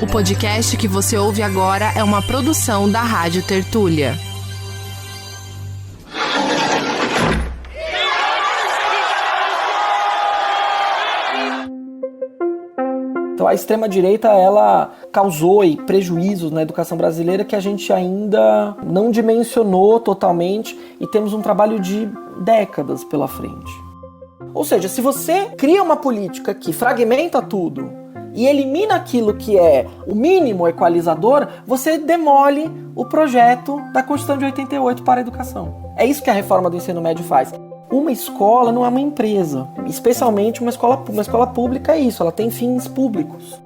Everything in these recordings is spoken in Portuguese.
O podcast que você ouve agora é uma produção da Rádio Tertúlia. Então a extrema-direita, ela causou prejuízos na educação brasileira que a gente ainda não dimensionou totalmente e temos um trabalho de décadas pela frente. Ou seja, se você cria uma política que fragmenta tudo e elimina aquilo que é o mínimo equalizador, você demole o projeto da Constituição de 88 para a educação. É isso que a reforma do ensino médio faz. Uma escola não é uma empresa, especialmente uma escola pública é isso, ela tem fins públicos.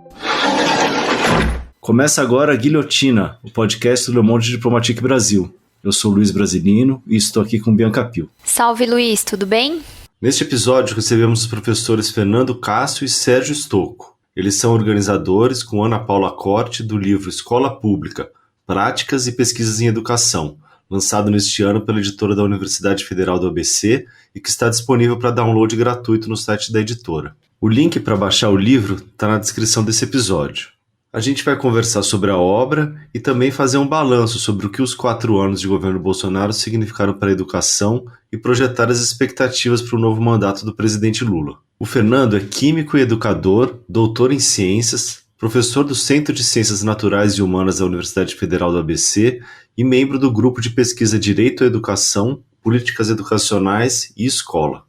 Começa agora a Guilhotina, o podcast do Le Monde Diplomatique Brasil. Eu sou Luiz Brasilino e estou aqui com Bianca Pio. Salve, Luiz, tudo bem? Neste episódio recebemos os professores Fernando Cássio e Sérgio Stocco. Eles são organizadores com Ana Paula Corte do livro Escola Pública, Práticas e Pesquisas em Educação, lançado neste ano pela editora da Universidade Federal do ABC e que está disponível para download gratuito no site da editora. O link para baixar o livro está na descrição desse episódio. A gente vai conversar sobre a obra e também fazer um balanço sobre o que os 4 anos de governo Bolsonaro significaram para a educação e projetar as expectativas para o novo mandato do presidente Lula. O Fernando é químico e educador, doutor em ciências, professor do Centro de Ciências Naturais e Humanas da Universidade Federal do ABC e membro do grupo de pesquisa Direito à Educação, Políticas Educacionais e Escola.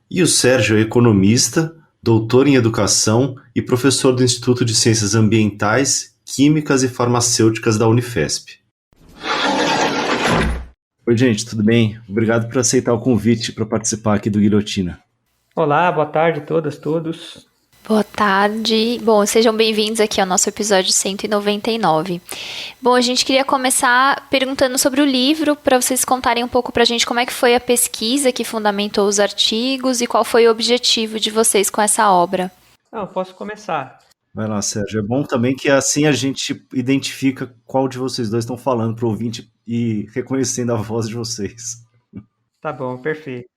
E o Sérgio é economista, doutor em educação e professor do Instituto de Ciências Ambientais, Químicas e Farmacêuticas da Unifesp. Oi, gente, tudo bem? Obrigado por aceitar o convite para participar aqui do Guilhotina. Olá, boa tarde a todas, todos. Boa tarde. Bom, sejam bem-vindos aqui ao nosso episódio 199. Bom, a gente queria começar perguntando sobre o livro, para vocês contarem um pouco para a gente como é que foi a pesquisa que fundamentou os artigos e qual foi o objetivo de vocês com essa obra. Eu posso começar. Vai lá, Sérgio. É bom também que assim a gente identifica qual de vocês dois estão falando para o ouvinte e reconhecendo a voz de vocês. Tá bom, perfeito.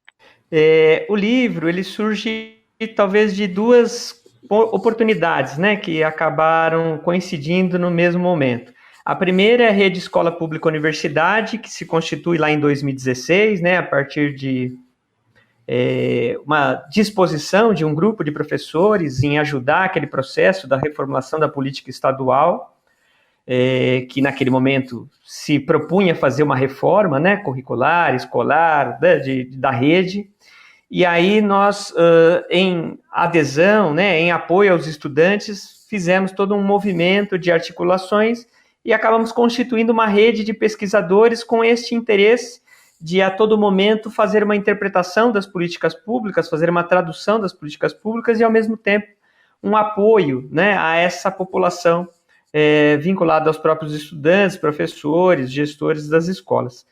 O livro, ele surge talvez de 2 oportunidades, né, que acabaram coincidindo no mesmo momento. A primeira é a Rede Escola Pública Universidade, que se constitui lá em 2016, né, a partir de uma disposição de um grupo de professores em ajudar aquele processo da reformulação da política estadual, que naquele momento se propunha fazer uma reforma, né, curricular, escolar, da rede. E aí nós, em adesão, né, em apoio aos estudantes, fizemos todo um movimento de articulações e acabamos constituindo uma rede de pesquisadores com este interesse de, a todo momento, fazer uma interpretação das políticas públicas, fazer uma tradução das políticas públicas e, ao mesmo tempo, um apoio, né, a essa população vinculada aos próprios estudantes, professores, gestores das escolas.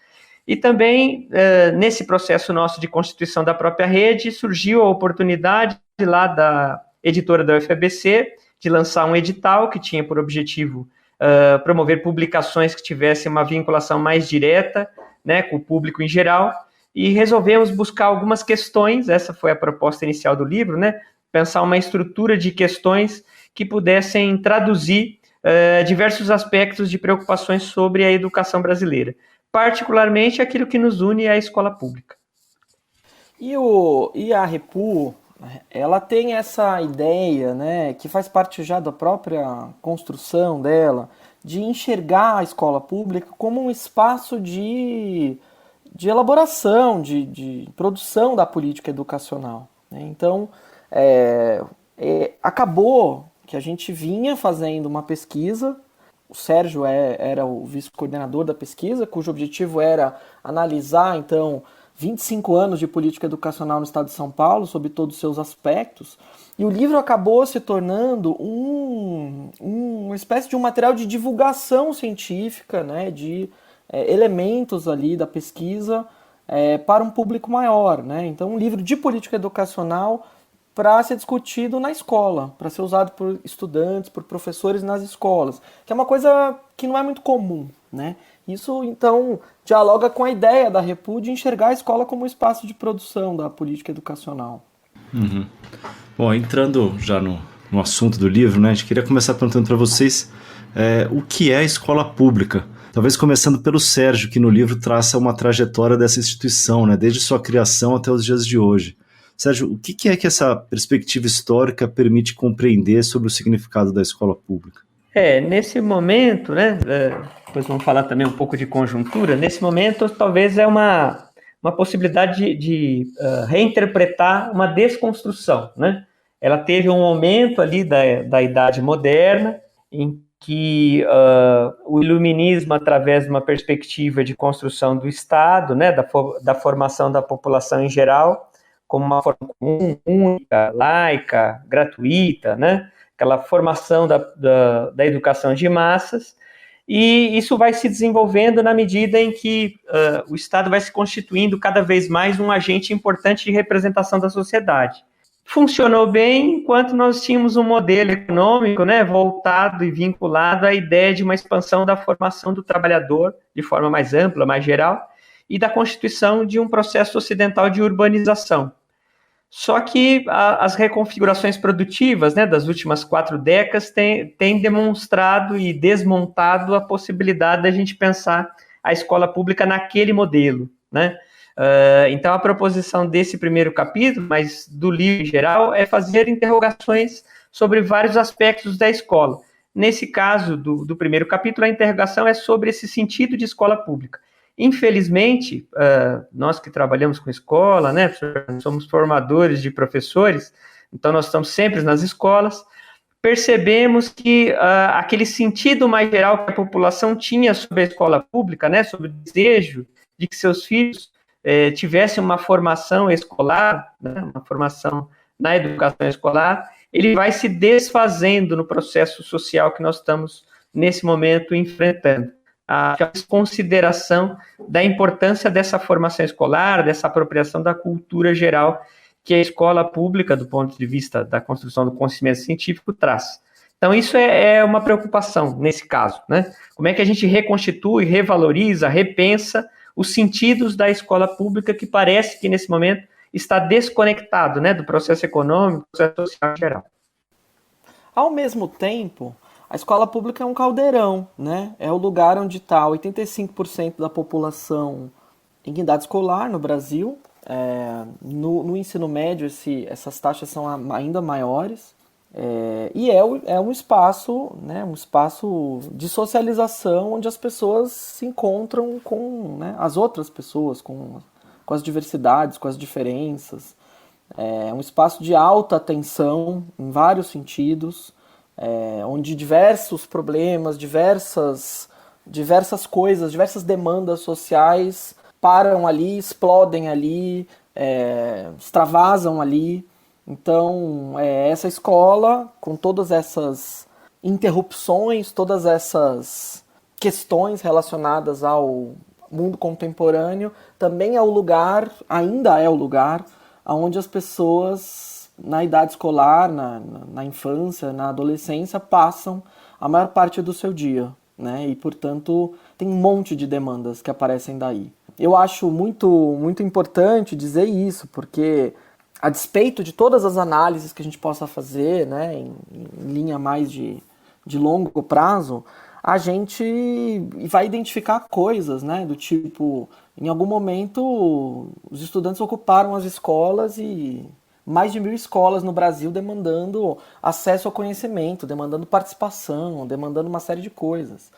E também, nesse processo nosso de constituição da própria rede, surgiu a oportunidade lá da editora da UFABC de lançar um edital que tinha por objetivo promover publicações que tivessem uma vinculação mais direta, né, com o público em geral, e resolvemos buscar algumas questões, essa foi a proposta inicial do livro, né, pensar uma estrutura de questões que pudessem traduzir diversos aspectos de preocupações sobre a educação brasileira, particularmente aquilo que nos une à escola pública. E a Repu, ela tem essa ideia, né, que faz parte já da própria construção dela, de enxergar a escola pública como um espaço de elaboração, de produção da política educacional, né? Então, acabou que a gente vinha fazendo uma pesquisa. O Sérgio era o vice-coordenador da pesquisa, cujo objetivo era analisar, então, 25 anos de política educacional no estado de São Paulo, sob todos os seus aspectos, e o livro acabou se tornando uma espécie de um material de divulgação científica, né, de elementos ali da pesquisa para um público maior, né? Então, um livro de política educacional para ser discutido na escola, para ser usado por estudantes, por professores nas escolas, que é uma coisa que não é muito comum, né? Isso, então, dialoga com a ideia da Repu de enxergar a escola como um espaço de produção da política educacional. Uhum. Bom, entrando já no assunto do livro, né? A gente queria começar perguntando para vocês o que é a escola pública. Talvez começando pelo Sérgio, que no livro traça uma trajetória dessa instituição, né? Desde sua criação até os dias de hoje. Sérgio, o que é que essa perspectiva histórica permite compreender sobre o significado da escola pública? Nesse momento, né, depois vamos falar também um pouco de conjuntura, nesse momento talvez é uma possibilidade de reinterpretar uma desconstrução, né? Ela teve um momento ali da Idade Moderna, em que o iluminismo, através de uma perspectiva de construção do Estado, né, da formação da população em geral, como uma forma comum, única, laica, gratuita, né? Aquela formação da educação de massas, e isso vai se desenvolvendo na medida em que o Estado vai se constituindo cada vez mais um agente importante de representação da sociedade. Funcionou bem enquanto nós tínhamos um modelo econômico, né, voltado e vinculado à ideia de uma expansão da formação do trabalhador de forma mais ampla, mais geral, e da constituição de um processo ocidental de urbanização. Só que as reconfigurações produtivas, né, das últimas 4 décadas têm demonstrado e desmontado a possibilidade da gente pensar a escola pública naquele modelo, né? Então, a proposição desse primeiro capítulo, mas do livro em geral, é fazer interrogações sobre vários aspectos da escola. Nesse caso do primeiro capítulo, a interrogação é sobre esse sentido de escola pública. Infelizmente, nós que trabalhamos com escola, né, somos formadores de professores, então nós estamos sempre nas escolas, percebemos que aquele sentido mais geral que a população tinha sobre a escola pública, né, sobre o desejo de que seus filhos tivessem uma formação escolar, né, uma formação na educação escolar, ele vai se desfazendo no processo social que nós estamos, nesse momento, enfrentando. A consideração da importância dessa formação escolar, dessa apropriação da cultura geral que a escola pública, do ponto de vista da construção do conhecimento científico, traz. Então, isso é uma preocupação nesse caso, né? Como é que a gente reconstitui, revaloriza, repensa os sentidos da escola pública que parece que, nesse momento, está desconectado, né, do processo econômico, do processo social em geral. Ao mesmo tempo, a escola pública é um caldeirão, né? É o lugar onde está 85% da população em idade escolar no Brasil. No ensino médio, essas taxas são ainda maiores. E é um espaço, né? Um espaço de socialização onde as pessoas se encontram com, né, as outras pessoas, com as diversidades, com as diferenças. É um espaço de alta tensão em vários sentidos. Onde diversos problemas, diversas coisas, diversas demandas sociais param ali, explodem ali, extravasam ali. Então, essa escola, com todas essas interrupções, todas essas questões relacionadas ao mundo contemporâneo, também é o lugar, ainda é o lugar, onde as pessoas na idade escolar, na infância, na adolescência, passam a maior parte do seu dia, né? E, portanto, tem um monte de demandas que aparecem daí. Eu acho muito, muito importante dizer isso, porque, a despeito de todas as análises que a gente possa fazer, né, em linha mais de longo prazo, a gente vai identificar coisas, né, do tipo, em algum momento, os estudantes ocuparam as escolas e mais de 1.000 escolas no Brasil demandando acesso ao conhecimento, demandando participação, demandando uma série de coisas.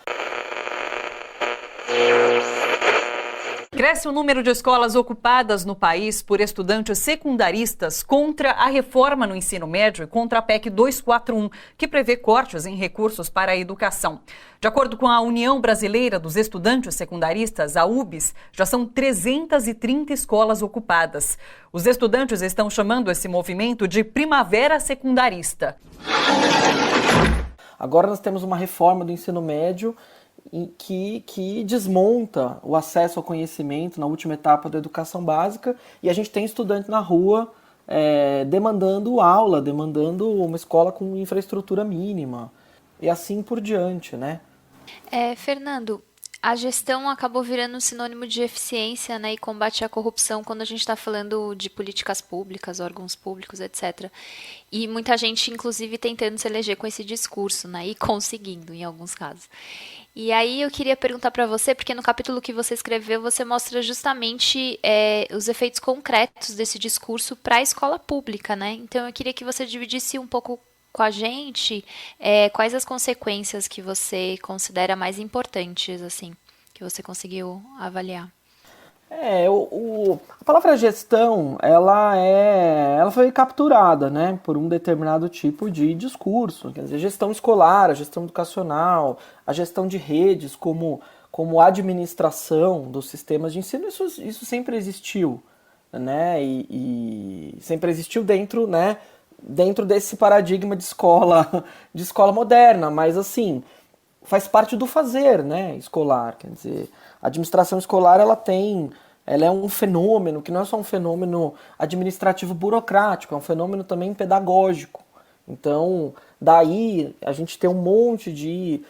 Cresce o número de escolas ocupadas no país por estudantes secundaristas contra a reforma no ensino médio e contra a PEC 241, que prevê cortes em recursos para a educação. De acordo com a União Brasileira dos Estudantes Secundaristas, a UBS, já são 330 escolas ocupadas. Os estudantes estão chamando esse movimento de primavera secundarista. Agora nós temos uma reforma do ensino médio que desmonta o acesso ao conhecimento na última etapa da educação básica, e a gente tem estudante na rua demandando aula, demandando uma escola com infraestrutura mínima, e assim por diante, né? Fernando, A gestão acabou virando um sinônimo de eficiência, né, e combate à corrupção quando a gente está falando de políticas públicas, órgãos públicos, etc. E muita gente, inclusive, tentando se eleger com esse discurso, né, e conseguindo, em alguns casos. E aí eu queria perguntar para você, porque no capítulo que você escreveu, você mostra justamente os efeitos concretos desse discurso para a escola pública, né? Então eu queria que você dividisse um pouco com a gente quais as consequências que você considera mais importantes, assim, que você conseguiu avaliar. A palavra gestão, ela foi capturada, né, por um determinado tipo de discurso, quer dizer, gestão escolar, a gestão educacional, a gestão de redes como administração dos sistemas de ensino, isso sempre existiu, né, e sempre existiu dentro, né, dentro desse paradigma de escola moderna, mas assim, faz parte do fazer, né, escolar, quer dizer, a administração escolar ela é um fenômeno que não é só um fenômeno administrativo burocrático, é um fenômeno também pedagógico. Então, daí a gente tem um monte de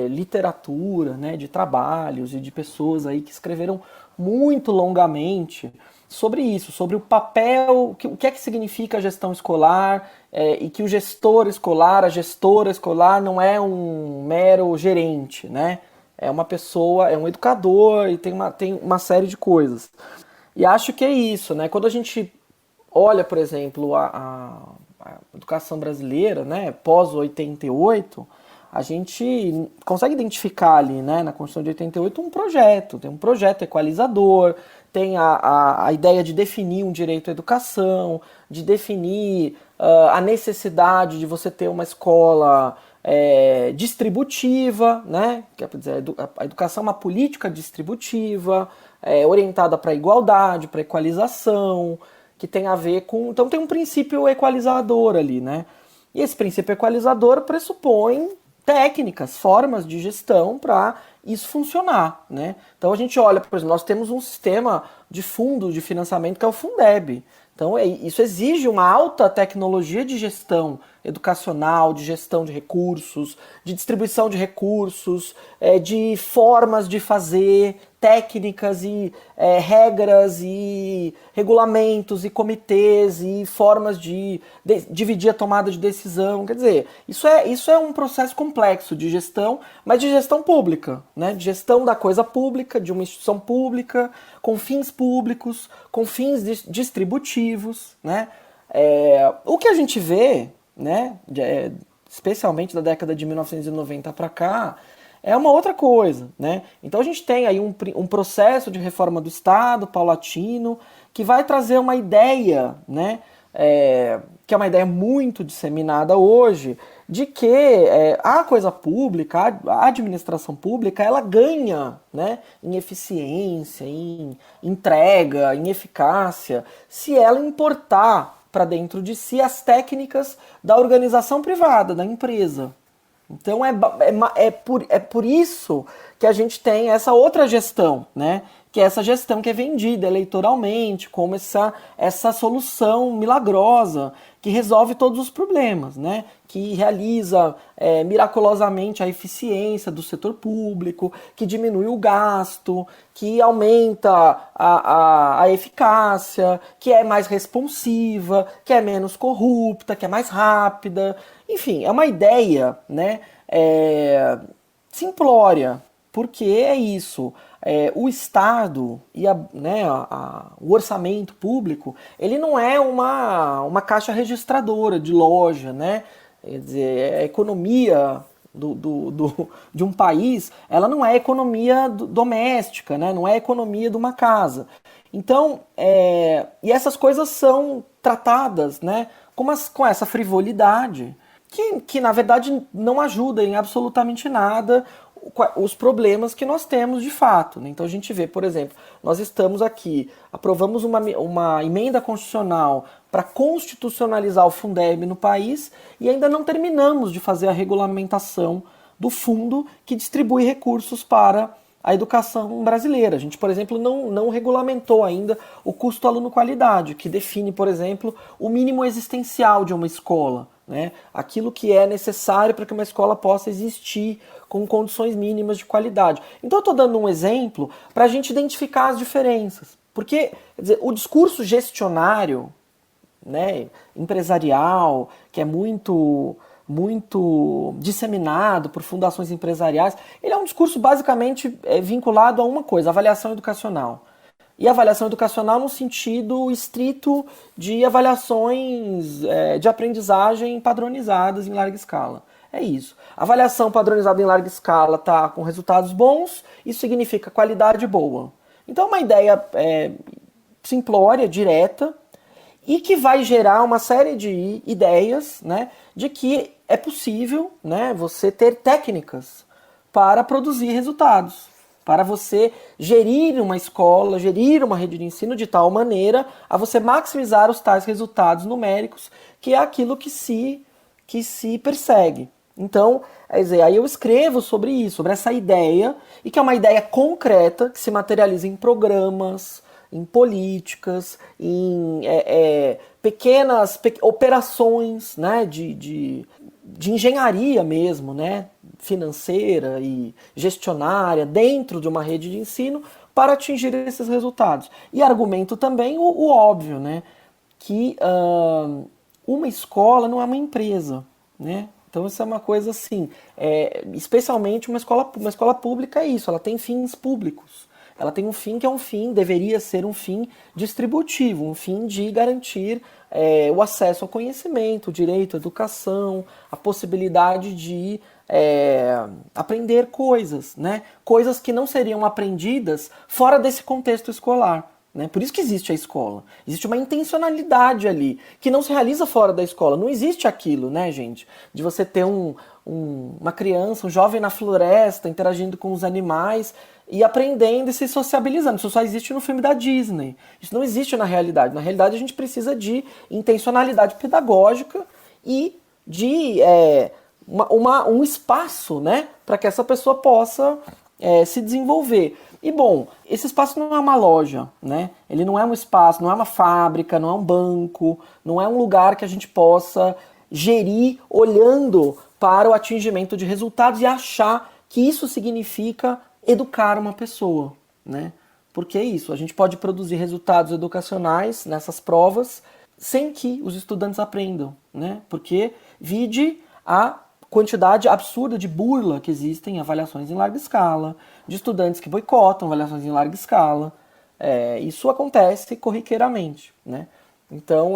literatura, né, de trabalhos e de pessoas aí que escreveram muito longamente sobre isso, sobre o papel, o que é que significa a gestão escolar, e que o gestor escolar, a gestora escolar não é um mero gerente, né? É uma pessoa, é um educador e tem uma série de coisas. E acho que é isso, né? Quando a gente olha, por exemplo, a educação brasileira, né, pós-88, a gente consegue identificar ali, né, na Constituição de 88, tem um projeto equalizador, tem a ideia de definir um direito à educação, de definir a necessidade de você ter uma escola distributiva, né? Quer dizer, a educação é uma política distributiva, orientada para a igualdade, para a equalização, que tem a ver com... Então tem um princípio equalizador ali, né? E esse princípio equalizador pressupõe técnicas, formas de gestão para isso funcionar, né? Então a gente olha, por exemplo, nós temos um sistema de fundo de financiamento que é o Fundeb. Então isso exige uma alta tecnologia de gestão educacional, de gestão de recursos, de distribuição de recursos, de formas de fazer, técnicas e regras e regulamentos e comitês e formas de dividir a tomada de decisão. Quer dizer, isso é um processo complexo de gestão, mas de gestão pública, né? De gestão da coisa pública, de uma instituição pública, com fins públicos, com fins distributivos, né? O que a gente vê, né, especialmente da década de 1990 para cá, é uma outra coisa, né? Então a gente tem aí um processo de reforma do Estado paulatino que vai trazer uma ideia, né, que é uma ideia muito disseminada hoje, de que a coisa pública, a administração pública, ela ganha, né, em eficiência, em entrega, em eficácia, se ela importar para dentro de si as técnicas da organização privada, da empresa. Então é por isso que a gente tem essa outra gestão, né? Que é essa gestão que é vendida eleitoralmente como essa solução milagrosa que resolve todos os problemas, né? Que realiza miraculosamente a eficiência do setor público, que diminui o gasto, que aumenta a eficácia, que é mais responsiva, que é menos corrupta, que é mais rápida. Enfim, é uma ideia, né, simplória, porque é isso. O Estado e o orçamento público, ele não é uma caixa registradora de loja, né? Quer dizer, a economia de um país, ela não é economia doméstica, né? Não é economia de uma casa. Então, e essas coisas são tratadas, né, com essa frivolidade, que na verdade não ajuda em absolutamente nada os problemas que nós temos de fato, né? Então a gente vê, por exemplo, nós estamos aqui, aprovamos uma emenda constitucional para constitucionalizar o Fundeb no país e ainda não terminamos de fazer a regulamentação do fundo que distribui recursos para a educação brasileira. A gente, por exemplo, não regulamentou ainda o custo aluno-qualidade, que define, por exemplo, o mínimo existencial de uma escola, né? Aquilo que é necessário para que uma escola possa existir com condições mínimas de qualidade. Então eu estou dando um exemplo para a gente identificar as diferenças. Porque, quer dizer, o discurso gestionário, né, empresarial, que é muito disseminado por fundações empresariais, ele é um discurso basicamente vinculado a uma coisa, avaliação educacional. E avaliação educacional no sentido estrito de avaliações de aprendizagem padronizadas em larga escala. É isso. Avaliação padronizada em larga escala está com resultados bons, isso significa qualidade boa. Então é uma ideia simplória, direta, e que vai gerar uma série de ideias, né, de que é possível, né, você ter técnicas para produzir resultados, para você gerir uma escola, gerir uma rede de ensino de tal maneira a você maximizar os tais resultados numéricos, que é aquilo que se persegue. Então, aí eu escrevo sobre isso, sobre essa ideia, e que é uma ideia concreta, que se materializa em programas, em políticas, em pequenas operações, né, de engenharia mesmo, né, financeira e gestionária dentro de uma rede de ensino para atingir esses resultados. E argumento também o óbvio, né, que uma escola não é uma empresa, né? Então isso é uma coisa assim, especialmente uma escola pública é isso, ela tem fins públicos. Ela tem um fim que é um fim, deveria ser um fim distributivo, um fim de garantir o acesso ao conhecimento, o direito à educação, a possibilidade de aprender coisas, né? Coisas que não seriam aprendidas fora desse contexto escolar. Né? Por isso que existe a escola. Existe uma intencionalidade ali, que não se realiza fora da escola. Não existe aquilo, né, gente? De você ter uma criança, um jovem na floresta, interagindo com os animais e aprendendo e se sociabilizando. Isso só existe no filme da Disney. Isso não existe na realidade. Na realidade, a gente precisa de intencionalidade pedagógica e de um espaço, né, para que essa pessoa possa se desenvolver. E bom, esse espaço não é uma loja, né? Ele não é um espaço, não é uma fábrica, não é um banco, não é um lugar que a gente possa gerir olhando para o atingimento de resultados e achar que isso significa educar uma pessoa, né? Porque é isso, a gente pode produzir resultados educacionais nessas provas sem que os estudantes aprendam, né? Porque vide a quantidade absurda de burla que existem em avaliações em larga escala, de estudantes que boicotam avaliações em larga escala. Isso acontece corriqueiramente, né? Então,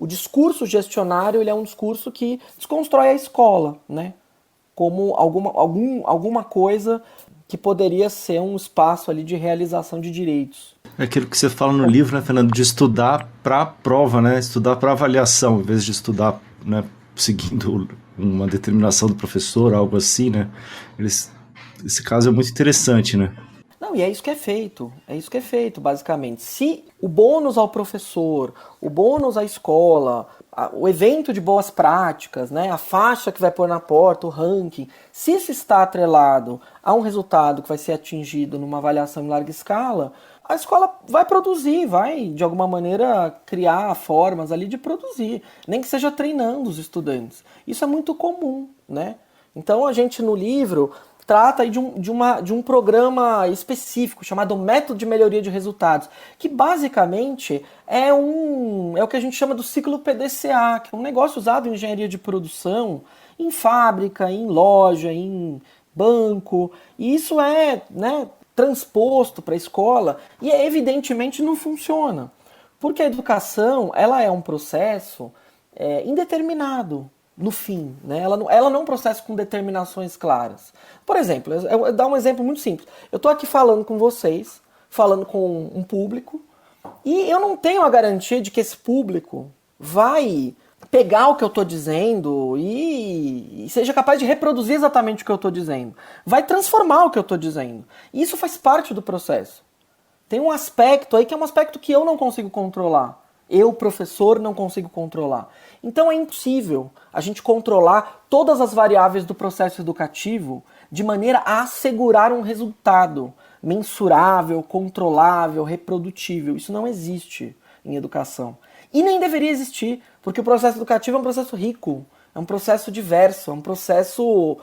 o discurso gestionário ele é um discurso que desconstrói a escola, né? Como alguma coisa que poderia ser um espaço ali de realização de direitos. É aquilo que você fala no livro, né, Fernando, de estudar para a prova, né? Estudar para avaliação, em vez de estudar, né, seguindo uma determinação do professor, algo assim, né? Esse caso é muito interessante, né? Não, e é isso que é feito, basicamente. Se o bônus ao professor, o bônus à escola, o evento de boas práticas, né, a faixa que vai pôr na porta, o ranking, se isso está atrelado a um resultado que vai ser atingido numa avaliação em larga escala, a escola vai produzir, vai, de alguma maneira, criar formas ali de produzir, nem que seja treinando os estudantes. Isso é muito comum, né? Então a gente, no livro, trata aí de um programa específico chamado Método de Melhoria de Resultados, que basicamente é o que a gente chama do ciclo PDCA, que é um negócio usado em engenharia de produção, em fábrica, em loja, em banco, e isso né, transposto para a escola e evidentemente não funciona, porque a educação ela é um processo indeterminado. No fim, né? Ela não é um processo com determinações claras. Por exemplo, eu vou dar um exemplo muito simples. Eu estou aqui falando com vocês, falando com um público, e eu não tenho a garantia de que esse público vai pegar o que eu estou dizendo e seja capaz de reproduzir exatamente o que eu estou dizendo. Vai transformar o que eu estou dizendo. E isso faz parte do processo. Tem um aspecto aí que é um aspecto que eu não consigo controlar. Eu, professor, não consigo controlar. Então é impossível a gente controlar todas as variáveis do processo educativo de maneira a assegurar um resultado mensurável, controlável, reprodutível. Isso não existe em educação. E nem deveria existir. Porque o processo educativo é um processo rico, é um processo diverso, é um processo...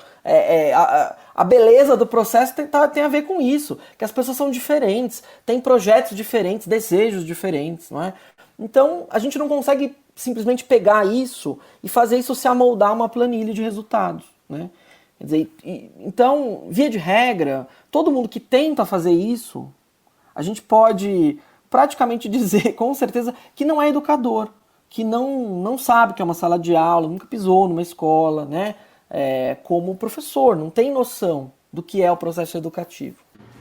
a beleza do processo tem a ver com isso, que as pessoas são diferentes, têm projetos diferentes, desejos diferentes, não é? Então, a gente não consegue simplesmente pegar isso e fazer isso se amoldar a uma planilha de resultados, né? Quer dizer, então, via de regra, todo mundo que tenta fazer isso, a gente pode praticamente dizer, com certeza, que não é educador, que não sabe o que é uma sala de aula, nunca pisou numa escola, né? Como professor, não tem noção do que é o processo educativo.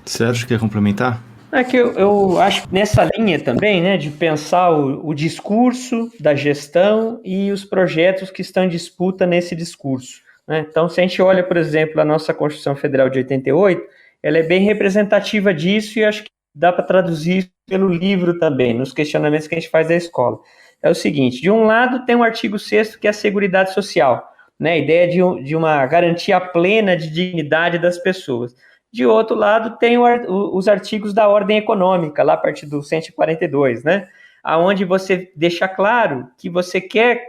Sérgio, quer complementar? É que eu acho nessa linha também, né, de pensar o discurso da gestão e os projetos que estão em disputa nesse discurso, né? Então, se a gente olha, por exemplo, a nossa Constituição Federal de 88, ela é bem representativa disso e acho que dá para traduzir isso pelo livro também, nos questionamentos que a gente faz da escola. É o seguinte, de um lado tem o artigo 6º, que é a Seguridade Social, né, a ideia de uma garantia plena de dignidade das pessoas. De outro lado, tem os artigos da ordem econômica, lá a partir do 142, né? Onde você deixa claro que você quer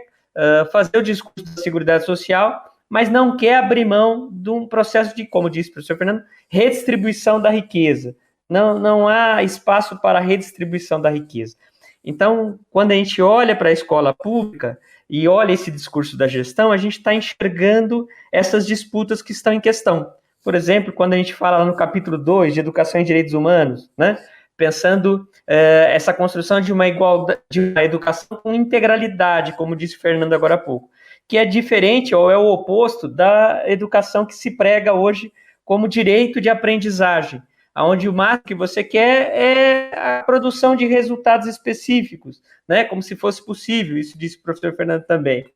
fazer o discurso da Seguridade Social, mas não quer abrir mão de um processo de, como disse o professor Fernando, redistribuição da riqueza. Não há espaço para redistribuição da riqueza. Então, quando a gente olha para a escola pública e olha esse discurso da gestão, a gente está enxergando essas disputas que estão em questão. Por exemplo, quando a gente fala lá no capítulo 2 de Educação e Direitos Humanos, né, pensando essa construção de uma igualdade, de uma educação com integralidade, como disse o Fernando agora há pouco, que é diferente ou é o oposto da educação que se prega hoje como direito de aprendizagem, onde o máximo que você quer é a produção de resultados específicos, né, como se fosse possível, isso disse o professor Fernando também.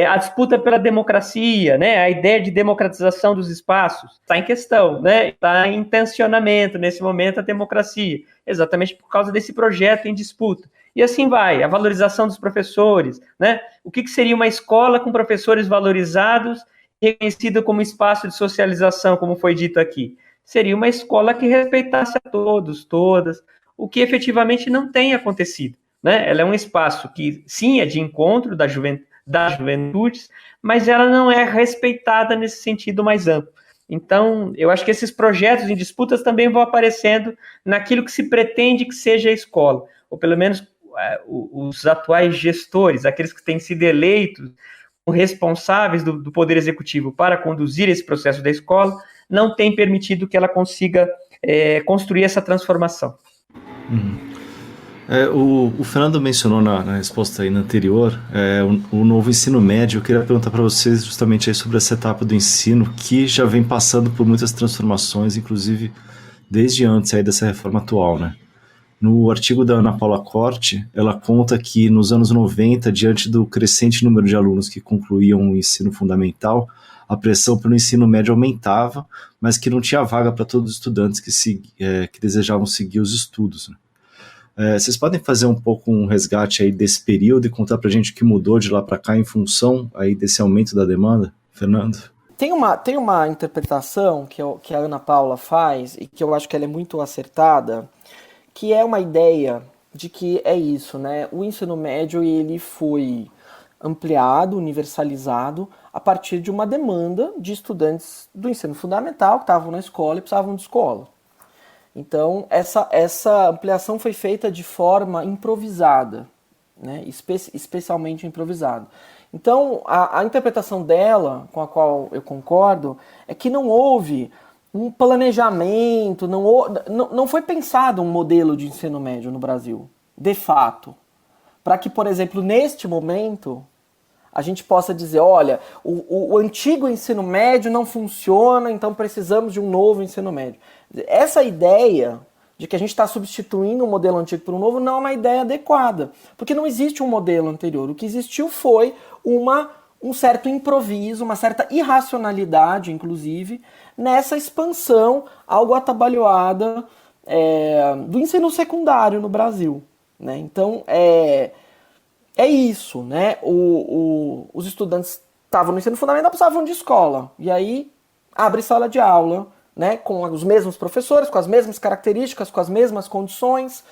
A disputa pela democracia, né, a ideia de democratização dos espaços está em questão, né, está em tensionamento nesse momento a democracia, exatamente por causa desse projeto em disputa. E assim vai, a valorização dos professores, né, o que seria uma escola com professores valorizados e reconhecida como espaço de socialização, como foi dito aqui? Seria uma escola que respeitasse a todos, todas, o que efetivamente não tem acontecido, né? Ela é um espaço que, sim, é de encontro das juventudes, mas ela não é respeitada nesse sentido mais amplo. Então, eu acho que esses projetos em disputas também vão aparecendo naquilo que se pretende que seja a escola, ou pelo menos os atuais gestores, aqueles que têm sido eleitos responsáveis do Poder Executivo para conduzir esse processo da escola, não têm permitido que ela consiga construir essa transformação. O Fernando mencionou na resposta aí anterior o novo ensino médio. Eu queria perguntar para vocês justamente aí sobre essa etapa do ensino que já vem passando por muitas transformações, inclusive desde antes aí dessa reforma atual, né? No artigo da Ana Paula Corte, ela conta que nos anos 90, diante do crescente número de alunos que concluíam o ensino fundamental, a pressão pelo ensino médio aumentava, mas que não tinha vaga para todos os estudantes que desejavam seguir os estudos, né? Vocês podem fazer um pouco um resgate aí desse período e contar para a gente o que mudou de lá para cá em função aí desse aumento da demanda? Fernando? Tem uma interpretação que a Ana Paula faz e que eu acho que ela é muito acertada, que é uma ideia de que é isso, né? O ensino médio ele foi ampliado, universalizado, a partir de uma demanda de estudantes do ensino fundamental que estavam na escola e precisavam de escola. Então, essa ampliação foi feita de forma improvisada, né? Especialmente improvisada. Então, a interpretação dela, com a qual eu concordo, é que não houve um planejamento, não foi pensado um modelo de ensino médio no Brasil, de fato, para que, por exemplo, neste momento, a gente possa dizer, olha, o antigo ensino médio não funciona, então precisamos de um novo ensino médio. Essa ideia de que a gente está substituindo um modelo antigo por um novo não é uma ideia adequada, porque não existe um modelo anterior. O que existiu foi um certo improviso, uma certa irracionalidade, inclusive, nessa expansão algo atabalhoada do ensino secundário no Brasil, né? Então, é isso, né? Os estudantes estavam no ensino fundamental, precisavam de escola. E aí, abre sala de aula, né? Com os mesmos professores, com as mesmas características, com as mesmas condições.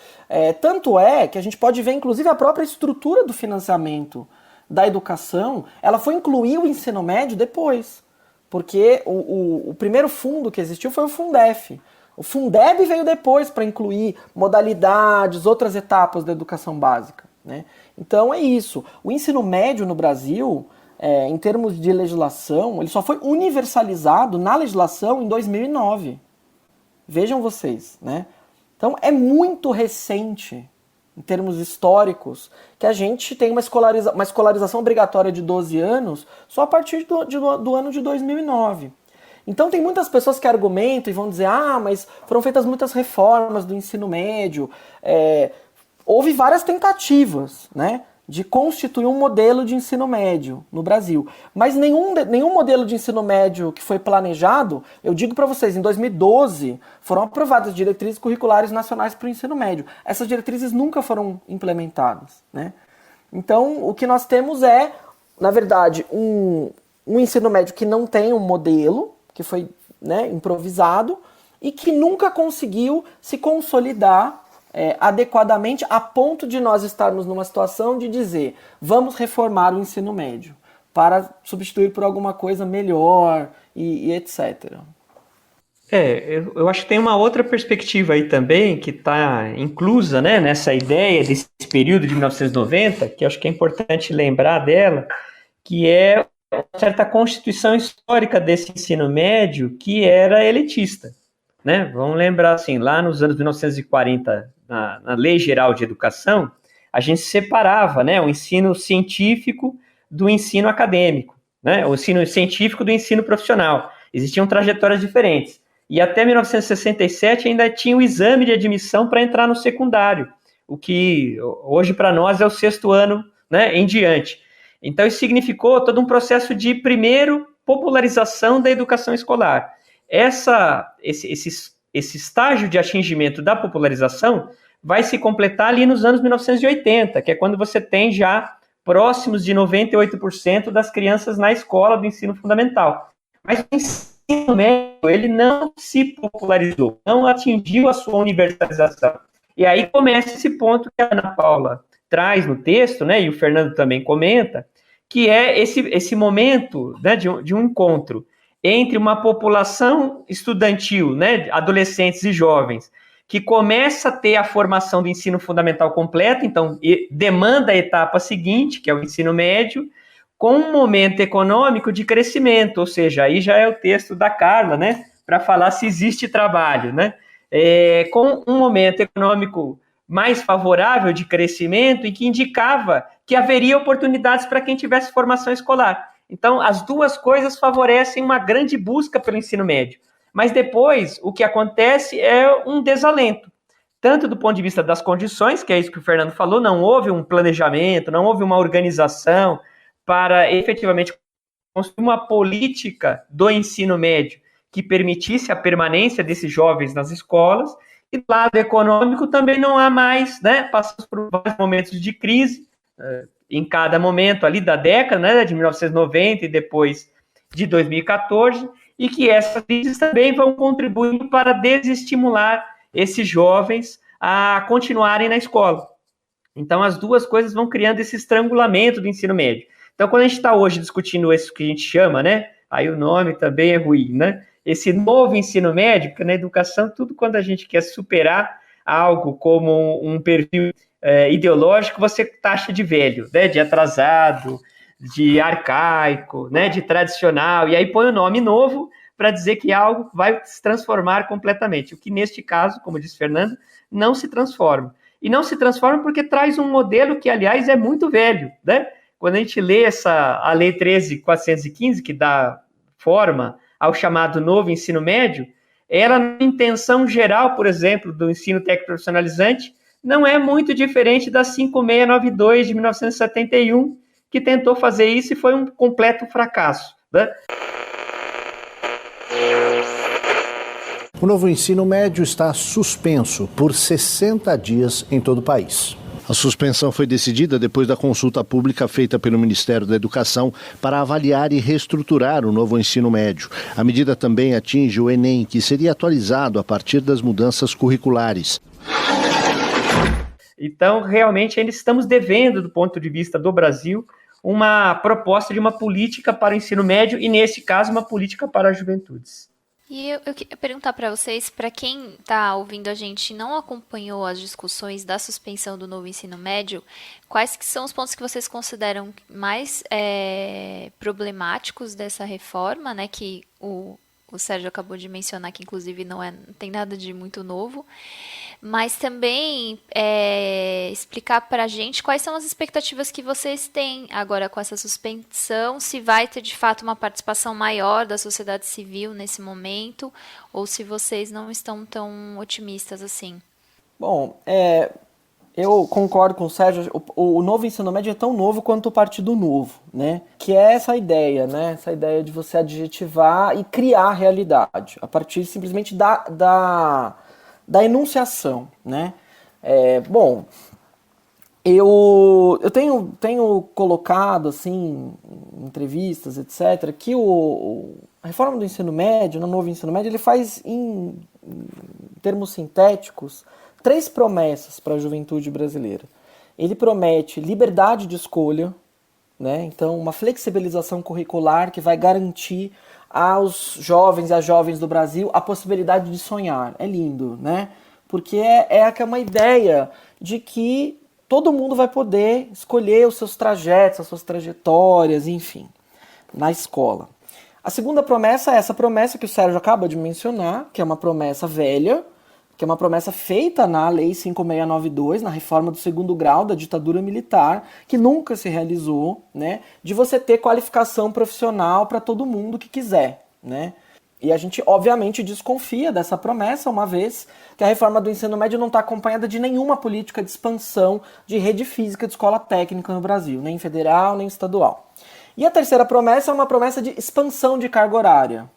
Tanto é que a gente pode ver, inclusive, a própria estrutura do financiamento da educação, ela foi incluir o ensino médio depois. Porque o primeiro fundo que existiu foi o Fundef. O Fundeb veio depois para incluir modalidades, outras etapas da educação básica, né? Então é isso. O ensino médio no Brasil, em termos de legislação, ele só foi universalizado na legislação em 2009. Vejam vocês, né? Então é muito recente, em termos históricos, que a gente tem uma escolarização obrigatória de 12 anos só a partir do ano de 2009. Então tem muitas pessoas que argumentam e vão dizer, mas foram feitas muitas reformas do ensino médio, houve várias tentativas, né, de constituir um modelo de ensino médio no Brasil. Mas nenhum modelo de ensino médio que foi planejado, eu digo para vocês, em 2012 foram aprovadas diretrizes curriculares nacionais para o ensino médio. Essas diretrizes nunca foram implementadas, né? Então o que nós temos é, na verdade, um ensino médio que não tem um modelo, que foi, né, improvisado e que nunca conseguiu se consolidar adequadamente a ponto de nós estarmos numa situação de dizer vamos reformar o ensino médio para substituir por alguma coisa melhor e etc. Eu acho que tem uma outra perspectiva aí também que está inclusa, né, nessa ideia desse período de 1990, que eu acho que é importante lembrar dela, que é uma certa constituição histórica desse ensino médio que era elitista, né? Vamos lembrar assim, lá nos anos 1940, na Lei Geral de Educação, a gente separava, né, o ensino científico do ensino acadêmico, né? O ensino científico do ensino profissional. Existiam trajetórias diferentes. E até 1967 ainda tinha o exame de admissão para entrar no secundário, o que hoje para nós é o 6º ano, né, em diante. Então, isso significou todo um processo de, primeiro, popularização da educação escolar. Esse estágio de atingimento da popularização vai se completar ali nos anos 1980, que é quando você tem já próximos de 98% das crianças na escola do ensino fundamental. Mas o ensino médio, ele não se popularizou, não atingiu a sua universalização. E aí começa esse ponto que a Ana Paula traz no texto, né, e o Fernando também comenta, que é esse momento, né, de um encontro entre uma população estudantil, né, adolescentes e jovens, que começa a ter a formação do ensino fundamental completo, então demanda a etapa seguinte, que é o ensino médio, com um momento econômico de crescimento, ou seja, aí já é o texto da Carla, né, para falar se existe trabalho, né, com um momento econômico mais favorável de crescimento e que indicava que haveria oportunidades para quem tivesse formação escolar. Então, as duas coisas favorecem uma grande busca pelo ensino médio. Mas depois, o que acontece é um desalento, tanto do ponto de vista das condições, que é isso que o Fernando falou, não houve um planejamento, não houve uma organização para efetivamente construir uma política do ensino médio que permitisse a permanência desses jovens nas escolas. E do lado econômico também não há mais, né? Passamos por vários momentos de crise, em cada momento ali da década, né, de 1990 e depois de 2014, e que essas crises também vão contribuindo para desestimular esses jovens a continuarem na escola. Então, as duas coisas vão criando esse estrangulamento do ensino médio. Então, quando a gente está hoje discutindo isso que a gente chama, né, aí o nome também é ruim, né, esse novo ensino médio, porque na educação, tudo quando a gente quer superar algo como um perfil ideológico, você taxa de velho, né, de atrasado, de arcaico, né, de tradicional, e aí põe o nome novo para dizer que algo vai se transformar completamente, o que neste caso, como disse Fernando, não se transforma. E não se transforma porque traz um modelo que, aliás, é muito velho, né? Quando a gente lê a Lei 13.415, que dá forma ao chamado novo ensino médio, ela, na intenção geral, por exemplo, do ensino técnico profissionalizante, não é muito diferente da 5692 de 1971, que tentou fazer isso e foi um completo fracasso, né? O novo ensino médio está suspenso por 60 dias em todo o país. A suspensão foi decidida depois da consulta pública feita pelo Ministério da Educação para avaliar e reestruturar o novo ensino médio. A medida também atinge o Enem, que seria atualizado a partir das mudanças curriculares. Então, realmente, ainda estamos devendo, do ponto de vista do Brasil, uma proposta de uma política para o ensino médio e, nesse caso, uma política para as juventudes. E eu queria perguntar para vocês, para quem está ouvindo a gente e não acompanhou as discussões da suspensão do novo ensino médio, quais que são os pontos que vocês consideram mais problemáticos dessa reforma, né, que o Sérgio acabou de mencionar, que inclusive não tem nada de muito novo, mas também explicar para a gente quais são as expectativas que vocês têm agora com essa suspensão, se vai ter de fato uma participação maior da sociedade civil nesse momento, ou se vocês não estão tão otimistas assim. Bom, eu concordo com o Sérgio, o novo ensino médio é tão novo quanto o Partido Novo, né? Que é essa ideia, né? Essa ideia de você adjetivar e criar realidade, a partir simplesmente da enunciação, né? Bom, eu tenho colocado, assim, em entrevistas, etc., que a reforma do ensino médio, no novo ensino médio, ele faz, em termos sintéticos, 3 promessas para a juventude brasileira. Ele promete liberdade de escolha, né? Então uma flexibilização curricular que vai garantir aos jovens e às jovens do Brasil a possibilidade de sonhar. É lindo, né? Porque é uma ideia de que todo mundo vai poder escolher os seus trajetos, as suas trajetórias, enfim, na escola. A segunda promessa é essa promessa que o Sérgio acaba de mencionar, que é uma promessa velha, que é uma promessa feita na Lei 5692, na reforma do 2º grau da ditadura militar, que nunca se realizou, né, de você ter qualificação profissional para todo mundo que quiser, né? E a gente, obviamente, desconfia dessa promessa, uma vez que a reforma do ensino médio não está acompanhada de nenhuma política de expansão de rede física de escola técnica no Brasil, nem federal, nem estadual. E a terceira promessa é uma promessa de expansão de carga horária,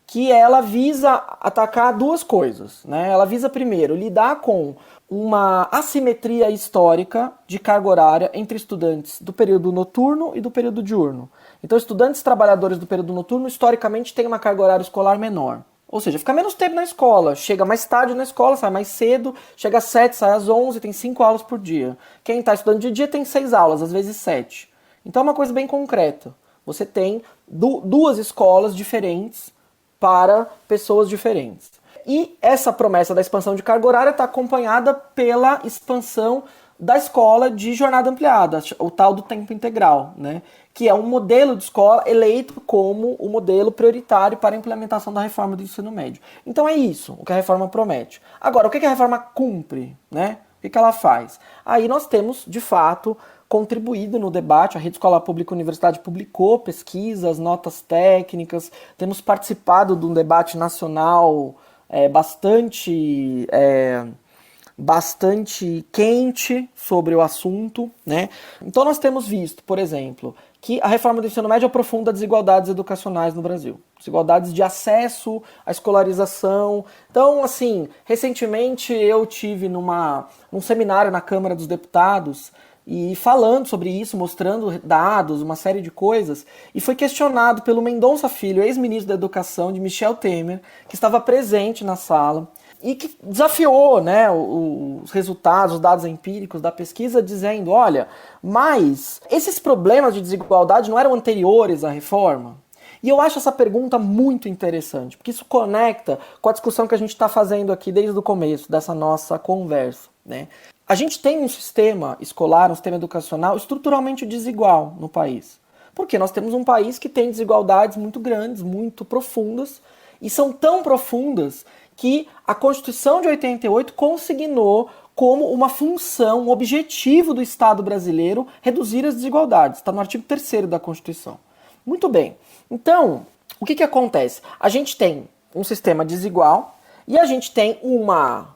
que ela visa atacar 2 coisas, né? Ela visa, primeiro, lidar com uma assimetria histórica de carga horária entre estudantes do período noturno e do período diurno. Então, estudantes trabalhadores do período noturno, historicamente, têm uma carga horária escolar menor. Ou seja, fica menos tempo na escola, chega mais tarde na escola, sai mais cedo, chega às 7, sai às 11, tem 5 aulas por dia. Quem está estudando de dia tem 6 aulas, às vezes 7. Então, é uma coisa bem concreta. Você tem 2 escolas diferentes para pessoas diferentes. E essa promessa da expansão de carga horária está acompanhada pela expansão da escola de jornada ampliada, o tal do tempo integral, né? Que é um modelo de escola eleito como o modelo prioritário para a implementação da reforma do ensino médio. Então é isso o que a reforma promete. Agora, o que a reforma cumpre, né? O que ela faz? Aí nós temos, de fato, contribuído no debate. A Rede Escola Pública Universidade publicou pesquisas, notas técnicas, temos participado de um debate nacional bastante quente sobre o assunto, né? Então nós temos visto, por exemplo, que a reforma do ensino médio aprofunda desigualdades educacionais no Brasil. Desigualdades de acesso à escolarização. Então, assim, recentemente eu tive num seminário na Câmara dos Deputados e falando sobre isso, mostrando dados, uma série de coisas, e foi questionado pelo Mendonça Filho, ex-ministro da Educação, de Michel Temer, que estava presente na sala, e que desafiou, né, os resultados, os dados empíricos da pesquisa, dizendo, olha, mas esses problemas de desigualdade não eram anteriores à reforma? E eu acho essa pergunta muito interessante, porque isso conecta com a discussão que a gente está fazendo aqui desde o começo dessa nossa conversa, né? A gente tem um sistema escolar, um sistema educacional estruturalmente desigual no país. Porque nós temos um país que tem desigualdades muito grandes, muito profundas, e são tão profundas que a Constituição de 88 consignou como uma função, um objetivo do Estado brasileiro reduzir as desigualdades. Está no artigo 3º da Constituição. Muito bem. Então, o que acontece? A gente tem um sistema desigual e a gente tem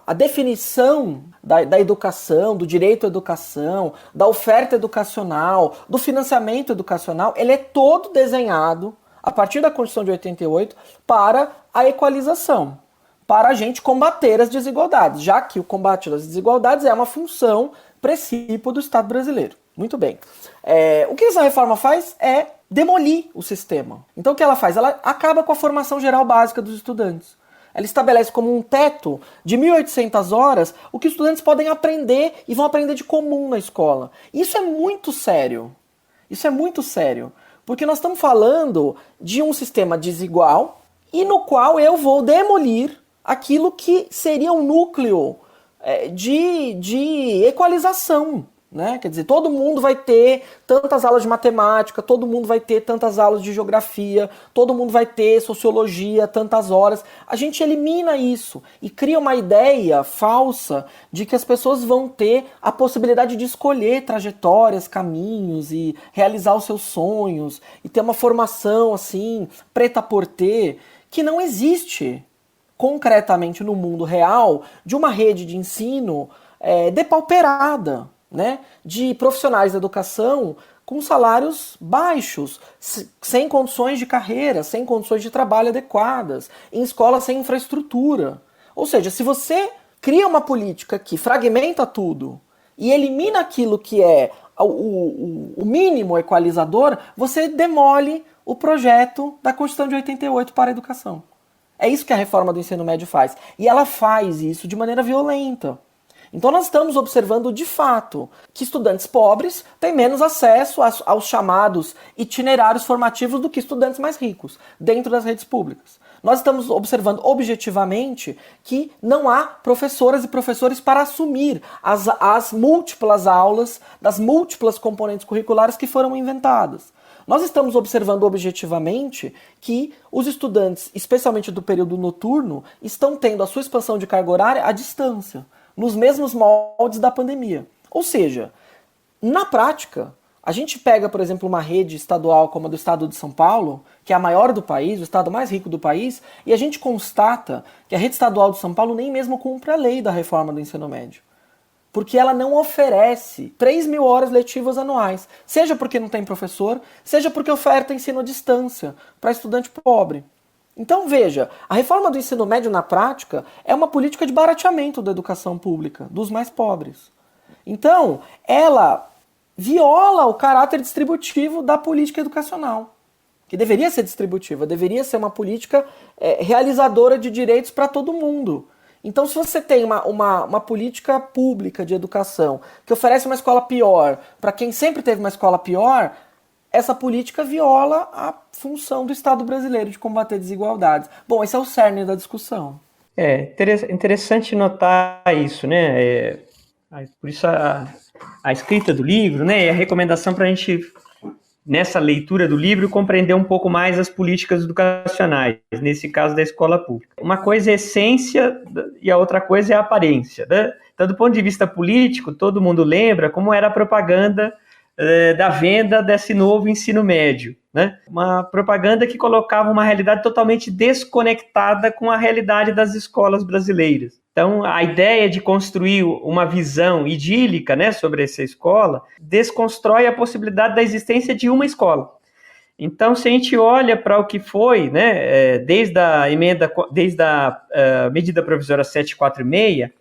a definição da educação, do direito à educação, da oferta educacional, do financiamento educacional, ele é todo desenhado, a partir da Constituição de 88, para a equalização, para a gente combater as desigualdades, já que o combate às desigualdades é uma função precípua do Estado brasileiro. Muito bem. O que essa reforma faz é demolir o sistema. Então o que ela faz? Ela acaba com a formação geral básica dos estudantes. Ela estabelece como um teto de 1.800 horas o que os estudantes podem aprender e vão aprender de comum na escola. Isso é muito sério. Isso é muito sério, porque nós estamos falando de um sistema desigual e no qual eu vou demolir aquilo que seria um núcleo de equalização, né? Quer dizer, todo mundo vai ter tantas aulas de matemática, todo mundo vai ter tantas aulas de geografia, todo mundo vai ter sociologia, tantas horas. A gente elimina isso e cria uma ideia falsa de que as pessoas vão ter a possibilidade de escolher trajetórias, caminhos e realizar os seus sonhos e ter uma formação assim, prêt-à-porter, que não existe concretamente no mundo real de uma rede de ensino depauperada, né, de profissionais da educação com salários baixos, sem condições de carreira, sem condições de trabalho adequadas, em escolas sem infraestrutura. Ou seja, se você cria uma política que fragmenta tudo e elimina aquilo que é o mínimo equalizador, você demole o projeto da Constituição de 88 para a educação. É isso que a reforma do ensino médio faz. E ela faz isso de maneira violenta. Então nós estamos observando de fato que estudantes pobres têm menos acesso aos chamados itinerários formativos do que estudantes mais ricos, dentro das redes públicas. Nós estamos observando objetivamente que não há professoras e professores para assumir as múltiplas aulas das múltiplas componentes curriculares que foram inventadas. Nós estamos observando objetivamente que os estudantes, especialmente do período noturno, estão tendo a sua expansão de carga horária à distância, nos mesmos moldes da pandemia. Ou seja, na prática, a gente pega, por exemplo, uma rede estadual como a do estado de São Paulo, que é a maior do país, o estado mais rico do país, e a gente constata que a rede estadual de São Paulo nem mesmo cumpre a lei da reforma do ensino médio. Porque ela não oferece 3.000 horas letivas anuais, seja porque não tem professor, seja porque oferta ensino à distância para estudante pobre. Então veja, a reforma do ensino médio na prática é uma política de barateamento da educação pública, dos mais pobres. Então, ela viola o caráter distributivo da política educacional, que deveria ser distributiva, deveria ser uma política realizadora de direitos para todo mundo. Então, se você tem uma política pública de educação que oferece uma escola pior para quem sempre teve uma escola pior, essa política viola a função do Estado brasileiro de combater desigualdades. Bom, esse é o cerne da discussão. É interessante notar isso, né? Por isso a escrita do livro, né? E a recomendação para a gente, nessa leitura do livro, compreender um pouco mais as políticas educacionais, nesse caso da escola pública. Uma coisa é essência e a outra coisa é a aparência, né? Então, do ponto de vista político, todo mundo lembra como era a propaganda da venda desse novo ensino médio, né? Uma propaganda que colocava uma realidade totalmente desconectada com a realidade das escolas brasileiras. Então, a ideia de construir uma visão idílica, né, sobre essa escola desconstrói a possibilidade da existência de uma escola. Então, se a gente olha para o que foi, né, desde a medida provisória 746,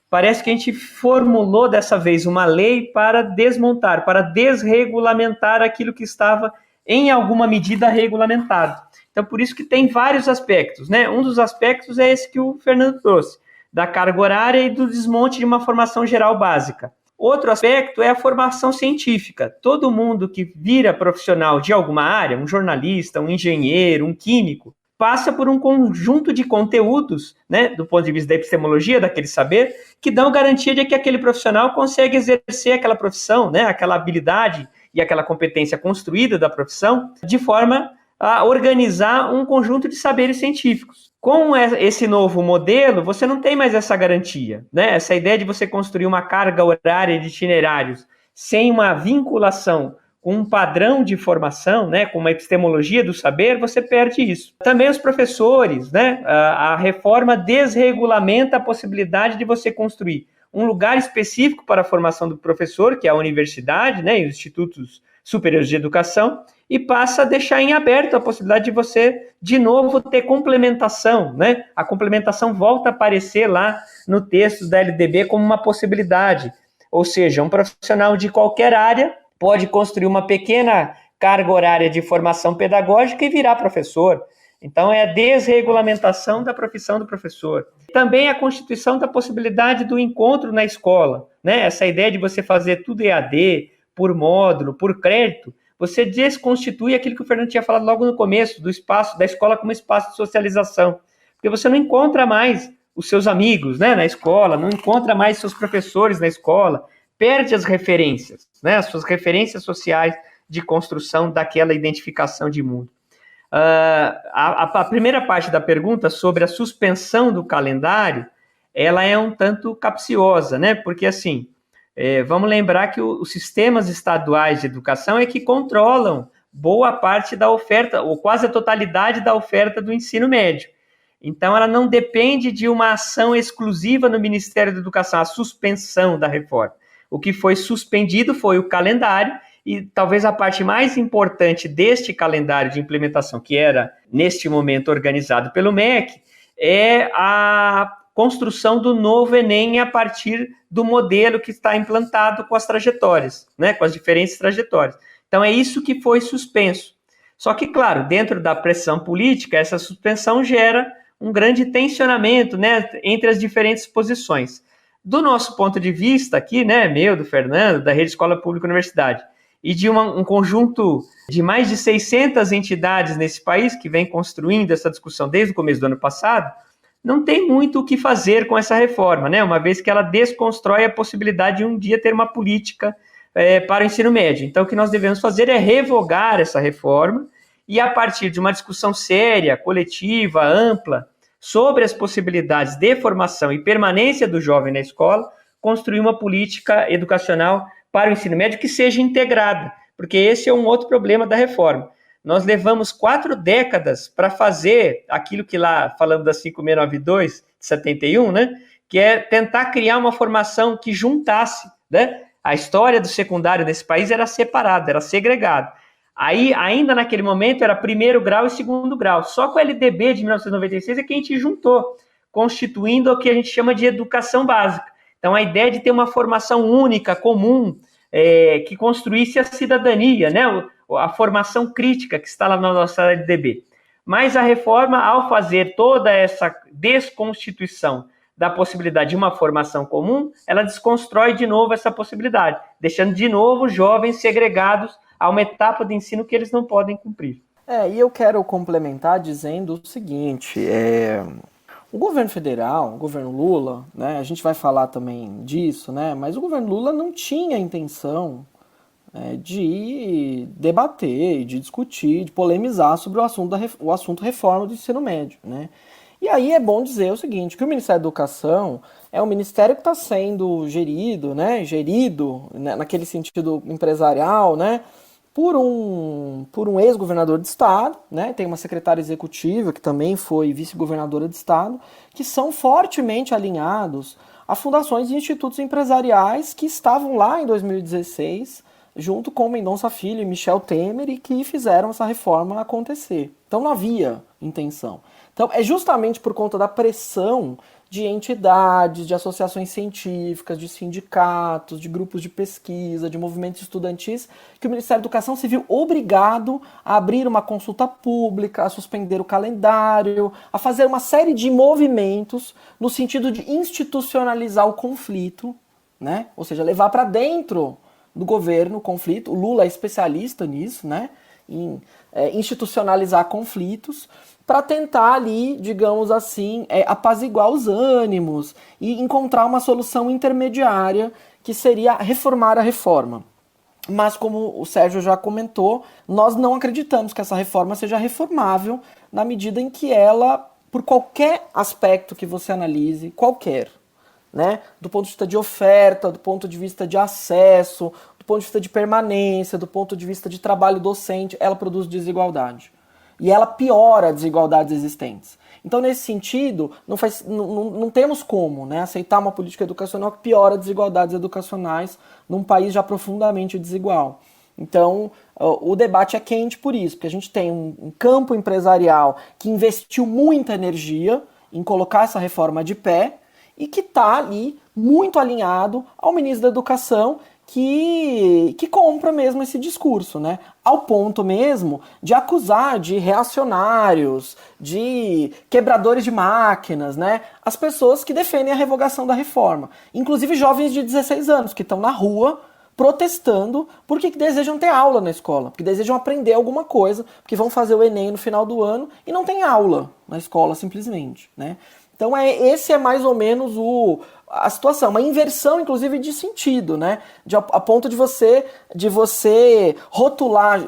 parece que a gente formulou dessa vez uma lei para desmontar, para desregulamentar aquilo que estava em alguma medida regulamentado. Então, por isso que tem vários aspectos, né? Um dos aspectos é esse que o Fernando trouxe, da carga horária e do desmonte de uma formação geral básica. Outro aspecto é a formação científica. Todo mundo que vira profissional de alguma área, um jornalista, um engenheiro, um químico, passa por um conjunto de conteúdos, né, do ponto de vista da epistemologia, daquele saber, que dão garantia de que aquele profissional consegue exercer aquela profissão, né, aquela habilidade e aquela competência construída da profissão, de forma a organizar um conjunto de saberes científicos. Com esse novo modelo, você não tem mais essa garantia, né? Essa ideia de você construir uma carga horária de itinerários sem uma vinculação com um padrão de formação, né, com uma epistemologia do saber, você perde isso. Também os professores, né, a reforma desregulamenta a possibilidade de você construir um lugar específico para a formação do professor, que é a universidade, né, e os institutos superiores de educação, e passa a deixar em aberto a possibilidade de você, de novo, ter complementação, né? A complementação volta a aparecer lá no texto da LDB como uma possibilidade, ou seja, um profissional de qualquer área pode construir uma pequena carga horária de formação pedagógica e virar professor. Então, é a desregulamentação da profissão do professor. Também a constituição da possibilidade do encontro na escola, né? Essa ideia de você fazer tudo EAD, por módulo, por crédito, você desconstitui aquilo que o Fernando tinha falado logo no começo, do espaço, da escola como espaço de socialização. Porque você não encontra mais os seus amigos, né, na escola, não encontra mais seus professores na escola, perde as referências, né, as suas referências sociais de construção daquela identificação de mundo. A primeira parte da pergunta sobre a suspensão do calendário, ela é um tanto capciosa, né, porque assim, vamos lembrar que os sistemas estaduais de educação é que controlam boa parte da oferta, ou quase a totalidade da oferta do ensino médio. Então, ela não depende de uma ação exclusiva no Ministério da Educação, a suspensão da reforma. O que foi suspendido foi o calendário, e talvez a parte mais importante deste calendário de implementação, que era, neste momento, organizado pelo MEC, é a construção do novo Enem a partir do modelo que está implantado com as trajetórias, né, com as diferentes trajetórias. Então, é isso que foi suspenso. Só que, claro, dentro da pressão política, essa suspensão gera um grande tensionamento, né, entre as diferentes posições. Do nosso ponto de vista aqui, né, meu, do Fernando, da Rede Escola Pública Universidade, e de um conjunto de mais de 600 entidades nesse país que vem construindo essa discussão desde o começo do ano passado, não tem muito o que fazer com essa reforma, né, uma vez que ela desconstrói a possibilidade de um dia ter uma política para o ensino médio. Então, o que nós devemos fazer é revogar essa reforma e, a partir de uma discussão séria, coletiva, ampla, sobre as possibilidades de formação e permanência do jovem na escola, construir uma política educacional para o ensino médio que seja integrada, porque esse é um outro problema da reforma. Nós levamos 4 décadas para fazer aquilo que lá falamos da 5692, de 71, né, que é tentar criar uma formação que juntasse, né, a história do secundário nesse país era separada, era segregada. Aí, ainda naquele momento, era primeiro grau e segundo grau. Só com o LDB de 1996 é que a gente juntou, constituindo o que a gente chama de educação básica. Então, a ideia de ter uma formação única, comum, que construísse a cidadania, né? A formação crítica que está lá na nossa LDB. Mas a reforma, ao fazer toda essa desconstituição da possibilidade de uma formação comum, ela desconstrói de novo essa possibilidade, deixando de novo jovens segregados a uma etapa de ensino que eles não podem cumprir. E eu quero complementar dizendo o seguinte, o governo federal, o governo Lula, né, a gente vai falar também disso, né, mas o governo Lula não tinha intenção de debater, de discutir, de polemizar sobre o assunto reforma do ensino médio, né. E aí é bom dizer o seguinte, que o Ministério da Educação é um ministério que está sendo gerido naquele sentido empresarial, né, por um ex-governador de estado, né, tem uma secretária executiva que também foi vice-governadora de estado, que são fortemente alinhados a fundações e institutos empresariais que estavam lá em 2016, junto com Mendonça Filho e Michel Temer, e que fizeram essa reforma acontecer. Então não havia intenção. Então é justamente por conta da pressão de entidades, de associações científicas, de sindicatos, de grupos de pesquisa, de movimentos estudantis, que o Ministério da Educação se viu obrigado a abrir uma consulta pública, a suspender o calendário, a fazer uma série de movimentos no sentido de institucionalizar o conflito, né? Ou seja, levar para dentro do governo o conflito. O Lula é especialista nisso, né? Em institucionalizar conflitos, para tentar ali, digamos assim, apaziguar os ânimos e encontrar uma solução intermediária que seria reformar a reforma. Mas, como o Sérgio já comentou, nós não acreditamos que essa reforma seja reformável na medida em que ela, por qualquer aspecto que você analise, qualquer, né, do ponto de vista de oferta, do ponto de vista de acesso, do ponto de vista de permanência, do ponto de vista de trabalho docente, ela produz desigualdade. E ela piora as desigualdades existentes. Então, nesse sentido, não temos como, né, aceitar uma política educacional que piora as desigualdades educacionais num país já profundamente desigual. Então, o debate é quente por isso, porque a gente tem um campo empresarial que investiu muita energia em colocar essa reforma de pé e que está ali muito alinhado ao ministro da Educação, que compra mesmo esse discurso, né? Ao ponto mesmo de acusar de reacionários, de quebradores de máquinas, né, as pessoas que defendem a revogação da reforma. Inclusive jovens de 16 anos que estão na rua protestando porque desejam ter aula na escola, porque desejam aprender alguma coisa, porque vão fazer o Enem no final do ano e não tem aula na escola simplesmente, né? Então esse é mais ou menos a situação, uma inversão inclusive de sentido, né? A ponto de você rotular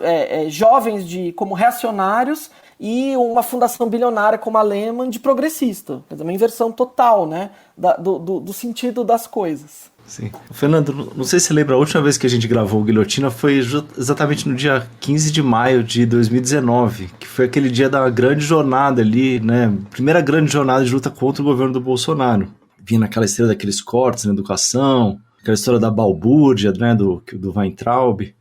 jovens como reacionários e uma fundação bilionária como a Lehman de progressista. Quer dizer, uma inversão total, né? Do sentido das coisas. Sim. Fernando, não sei se você lembra, a última vez que a gente gravou o Guilhotina foi exatamente no dia 15 de maio de 2019, que foi aquele dia da grande jornada ali, né? Primeira grande jornada de luta contra o governo do Bolsonaro. Vinha naquela história daqueles cortes na educação, aquela história da balbúrdia, né? Do Weintraub.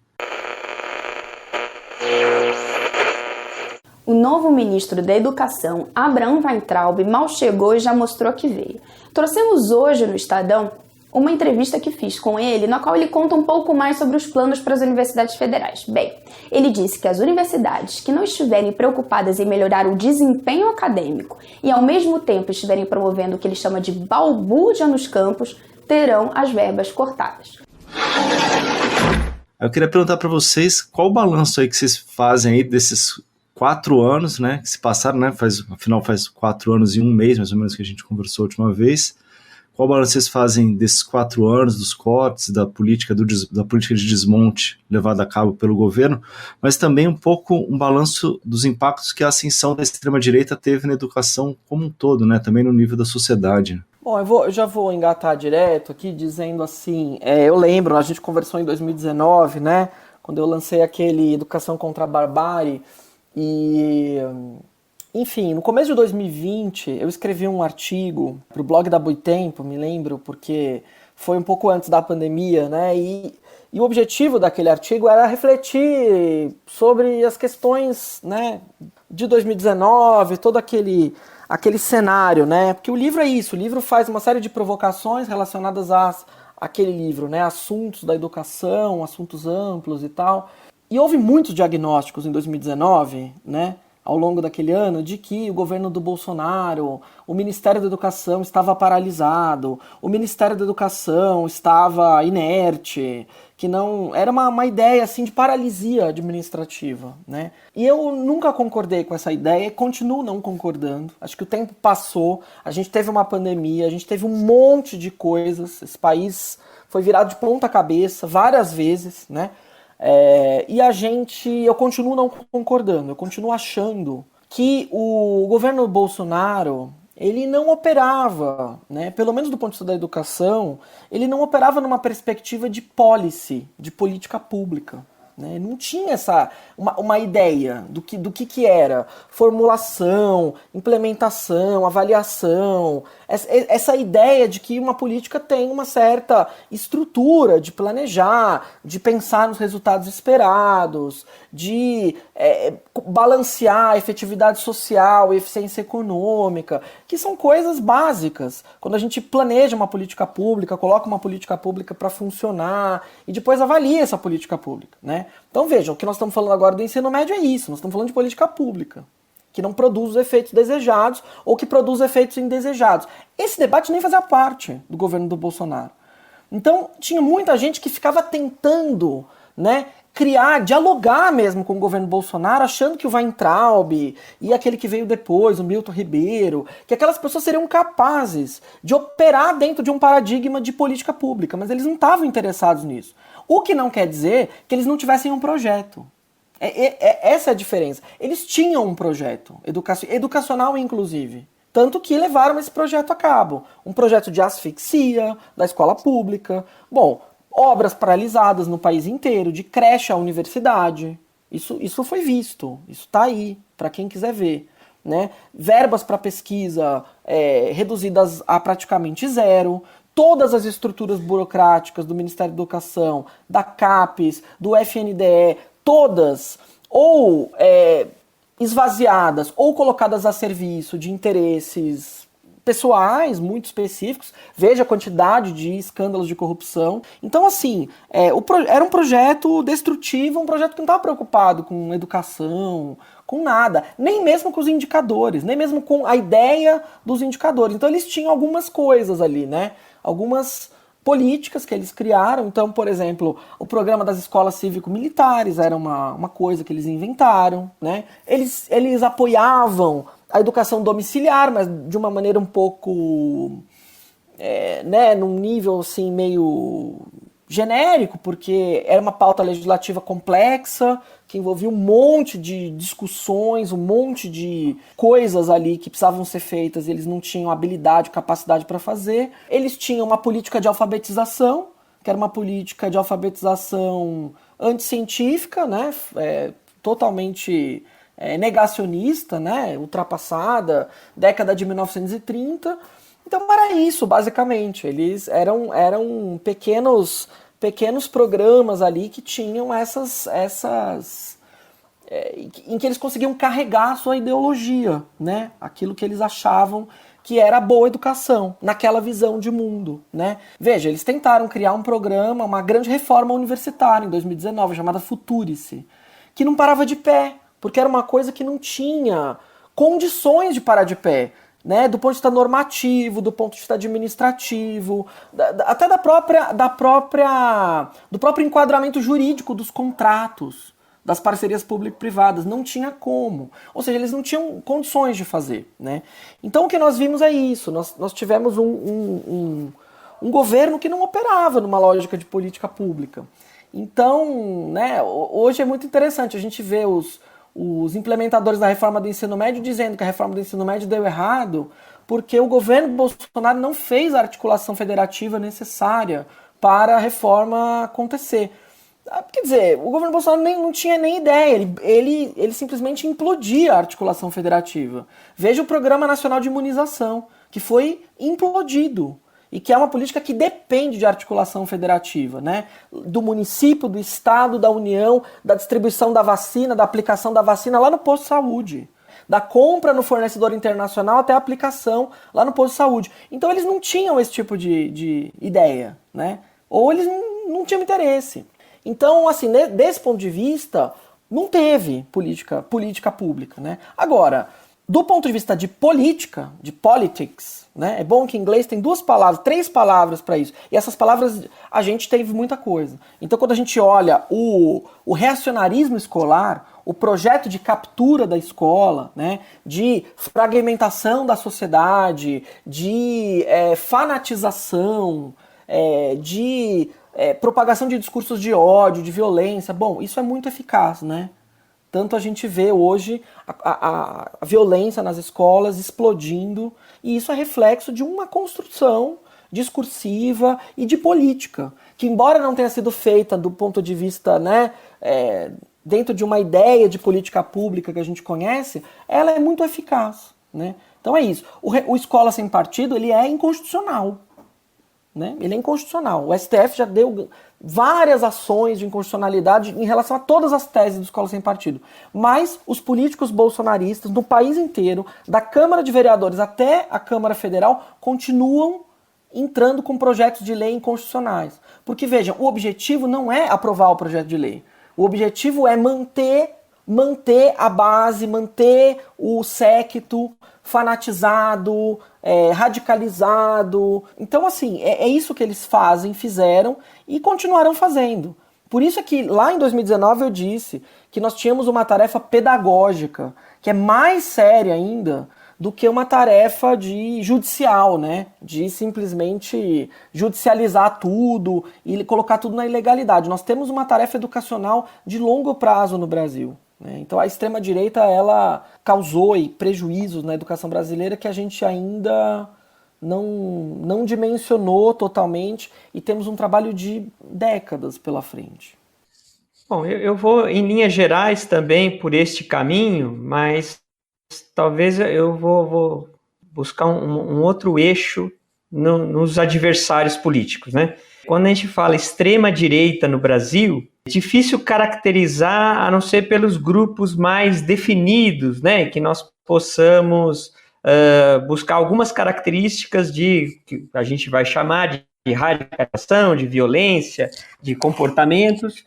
O novo ministro da Educação, Abraham Weintraub, mal chegou e já mostrou que veio. Trouxemos hoje no Estadão uma entrevista que fiz com ele, na qual ele conta um pouco mais sobre os planos para as universidades federais. Bem, ele disse que as universidades que não estiverem preocupadas em melhorar o desempenho acadêmico e ao mesmo tempo estiverem promovendo o que ele chama de balbúrdia nos campos, terão as verbas cortadas. Eu queria perguntar para vocês qual o balanço aí que vocês fazem aí desses 4 anos, né, que se passaram, né, afinal faz 4 anos e 1 mês, mais ou menos, que a gente conversou a última vez. Qual balanço vocês fazem desses 4 anos, dos cortes, da política de desmonte levada a cabo pelo governo, mas também um pouco um balanço dos impactos que a ascensão da extrema-direita teve na educação como um todo, né, também no nível da sociedade. Bom, eu já vou engatar direto aqui dizendo assim, eu lembro, a gente conversou em 2019, né, quando eu lancei aquele Educação contra a Barbárie, e... Enfim, no começo de 2020, eu escrevi um artigo para o blog da Boitempo, me lembro, porque foi um pouco antes da pandemia, né? E o objetivo daquele artigo era refletir sobre as questões, né, de 2019, todo aquele cenário, né? Porque o livro é isso, o livro faz uma série de provocações relacionadas àquele livro, né? Assuntos da educação, assuntos amplos e tal. E houve muitos diagnósticos em 2019, né? Ao longo daquele ano, de que o governo do Bolsonaro, o Ministério da Educação estava paralisado, o Ministério da Educação estava inerte, que não era uma ideia assim de paralisia administrativa, né? E eu nunca concordei com essa ideia e continuo não concordando. Acho que o tempo passou, a gente teve uma pandemia, a gente teve um monte de coisas, esse país foi virado de ponta cabeça várias vezes, né? Eu continuo não concordando, eu continuo achando que o governo Bolsonaro, ele não operava, né, pelo menos do ponto de vista da educação, ele não operava numa perspectiva de policy, de política pública. Né? Não tinha uma ideia do que era formulação, implementação, avaliação, essa ideia de que uma política tem uma certa estrutura de planejar, de pensar nos resultados esperados, de balancear a efetividade social e eficiência econômica, que são coisas básicas. Quando a gente planeja uma política pública, coloca uma política pública para funcionar e depois avalia essa política pública, né? Então vejam, o que nós estamos falando agora do ensino médio é isso, nós estamos falando de política pública, que não produz os efeitos desejados ou que produz efeitos indesejados. Esse debate nem fazia parte do governo do Bolsonaro. Então tinha muita gente que ficava tentando, né, dialogar mesmo com o governo Bolsonaro, achando que o Weintraub e aquele que veio depois, o Milton Ribeiro, que aquelas pessoas seriam capazes de operar dentro de um paradigma de política pública, mas eles não estavam interessados nisso. O que não quer dizer que eles não tivessem um projeto. Essa é a diferença. Eles tinham um projeto, educacional inclusive, tanto que levaram esse projeto a cabo. Um projeto de asfixia da escola pública, obras paralisadas no país inteiro, de creche à universidade. Isso foi visto, isso está aí, para quem quiser ver. Né? Verbas para pesquisa reduzidas a praticamente zero. Todas as estruturas burocráticas do Ministério da Educação, da CAPES, do FNDE, todas ou esvaziadas ou colocadas a serviço de interesses pessoais muito específicos. Veja a quantidade de escândalos de corrupção. Então, assim, era um projeto destrutivo, um projeto que não estava preocupado com educação, com nada, nem mesmo com os indicadores, nem mesmo com a ideia dos indicadores. Então, eles tinham algumas coisas ali, né? Algumas políticas que eles criaram. Então, por exemplo, o programa das escolas cívico-militares era uma coisa que eles inventaram, né? Eles apoiavam a educação domiciliar, mas de uma maneira um pouco, né, num nível assim meio genérico, porque era uma pauta legislativa complexa, que envolvia um monte de discussões, um monte de coisas ali que precisavam ser feitas e eles não tinham habilidade, capacidade para fazer. Eles tinham uma política de alfabetização, que era uma política de alfabetização anticientífica, né, totalmente negacionista, né, ultrapassada, década de 1930. Então era isso, basicamente. Eles eram pequenos programas ali que tinham em que eles conseguiam carregar a sua ideologia, né? Aquilo que eles achavam que era a boa educação, naquela visão de mundo, né? Veja, eles tentaram criar um programa, uma grande reforma universitária em 2019, chamada Futurice, que não parava de pé, porque era uma coisa que não tinha condições de parar de pé, né, do ponto de vista normativo, do ponto de vista administrativo, até do próprio enquadramento jurídico dos contratos, das parcerias público-privadas, não tinha como. Ou seja, eles não tinham condições de fazer, né? Então o que nós vimos é isso, nós tivemos um governo que não operava numa lógica de política pública. Então, né, hoje é muito interessante a gente ver os implementadores da reforma do ensino médio dizendo que a reforma do ensino médio deu errado porque o governo Bolsonaro não fez a articulação federativa necessária para a reforma acontecer. Quer dizer, o governo Bolsonaro não tinha nem ideia, ele simplesmente implodia a articulação federativa. Veja o Programa Nacional de Imunização, que foi implodido. E que é uma política que depende de articulação federativa, né? Do município, do estado, da União, da distribuição da vacina, da aplicação da vacina lá no posto de saúde, da compra no fornecedor internacional até a aplicação lá no posto de saúde. Então eles não tinham esse tipo de ideia, né? Ou eles não tinham interesse. Então, assim, desse ponto de vista, não teve política pública, né? Agora, do ponto de vista de política, de politics, né? É bom que em inglês tem 3 palavras para isso. E essas palavras a gente teve muita coisa. Então quando a gente olha o reacionarismo escolar, o projeto de captura da escola, né? De fragmentação da sociedade, de fanatização, de propagação de discursos de ódio, de violência, bom, isso é muito eficaz, né? Tanto a gente vê hoje a violência nas escolas explodindo, e isso é reflexo de uma construção discursiva e de política, que embora não tenha sido feita do ponto de vista, né, dentro de uma ideia de política pública que a gente conhece, ela é muito eficaz, né? Então é isso. O Escola Sem Partido, ele é inconstitucional, né? Ele é inconstitucional. O STF já deu várias ações de inconstitucionalidade em relação a todas as teses do Escola Sem Partido. Mas os políticos bolsonaristas no país inteiro, da Câmara de Vereadores até a Câmara Federal, continuam entrando com projetos de lei inconstitucionais. Porque, vejam, o objetivo não é aprovar o projeto de lei. O objetivo é manter a base, manter o séquito fanatizado, radicalizado. Então, assim, é isso que eles fizeram e continuarão fazendo. Por isso é que lá em 2019 eu disse que nós tínhamos uma tarefa pedagógica, que é mais séria ainda do que uma tarefa de judicial, né? De simplesmente judicializar tudo e colocar tudo na ilegalidade. Nós temos uma tarefa educacional de longo prazo no Brasil. Então a extrema-direita, ela causou prejuízos na educação brasileira que a gente ainda não dimensionou totalmente, e temos um trabalho de décadas pela frente. Bom, eu vou em linhas gerais também por este caminho, mas talvez eu vou buscar um outro eixo nos adversários políticos, né? Quando a gente fala extrema-direita no Brasil, é difícil caracterizar a não ser pelos grupos mais definidos, né? Que nós possamos buscar algumas características que a gente vai chamar de radicalização, de violência, de comportamentos,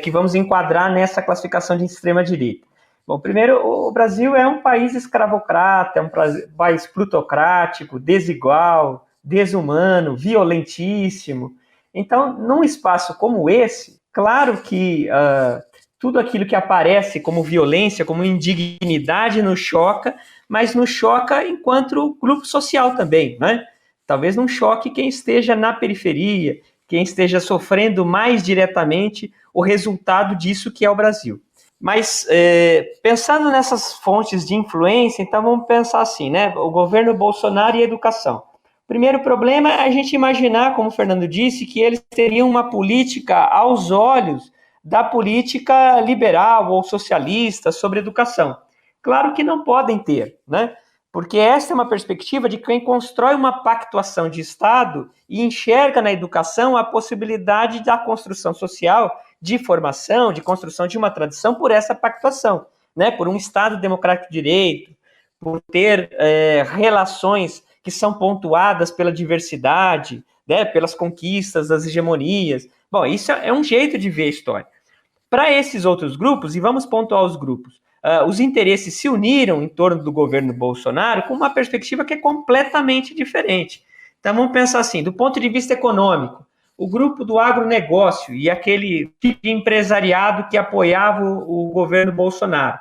que vamos enquadrar nessa classificação de extrema-direita. Bom, primeiro, o Brasil é um país escravocrata, é um país plutocrático, desigual, desumano, violentíssimo. Então, num espaço como esse, claro que tudo aquilo que aparece como violência, como indignidade nos choca, mas nos choca enquanto grupo social também, né? Talvez não choque quem esteja na periferia, quem esteja sofrendo mais diretamente o resultado disso que é o Brasil. Mas, pensando nessas fontes de influência, então vamos pensar assim, né? O governo Bolsonaro e a educação. O primeiro problema é a gente imaginar, como o Fernando disse, que eles teriam uma política aos olhos da política liberal ou socialista sobre educação. Claro que não podem ter, né? Porque essa é uma perspectiva de quem constrói uma pactuação de Estado e enxerga na educação a possibilidade da construção social, de formação, de construção de uma tradição por essa pactuação, né? Por um Estado democrático de direito, por ter relações que são pontuadas pela diversidade, né? Pelas conquistas, das hegemonias. Bom, isso é um jeito de ver a história. Para esses outros grupos, e vamos pontuar os grupos, os interesses se uniram em torno do governo Bolsonaro com uma perspectiva que é completamente diferente. Então vamos pensar assim, do ponto de vista econômico, o grupo do agronegócio e aquele tipo de empresariado que apoiava o governo Bolsonaro.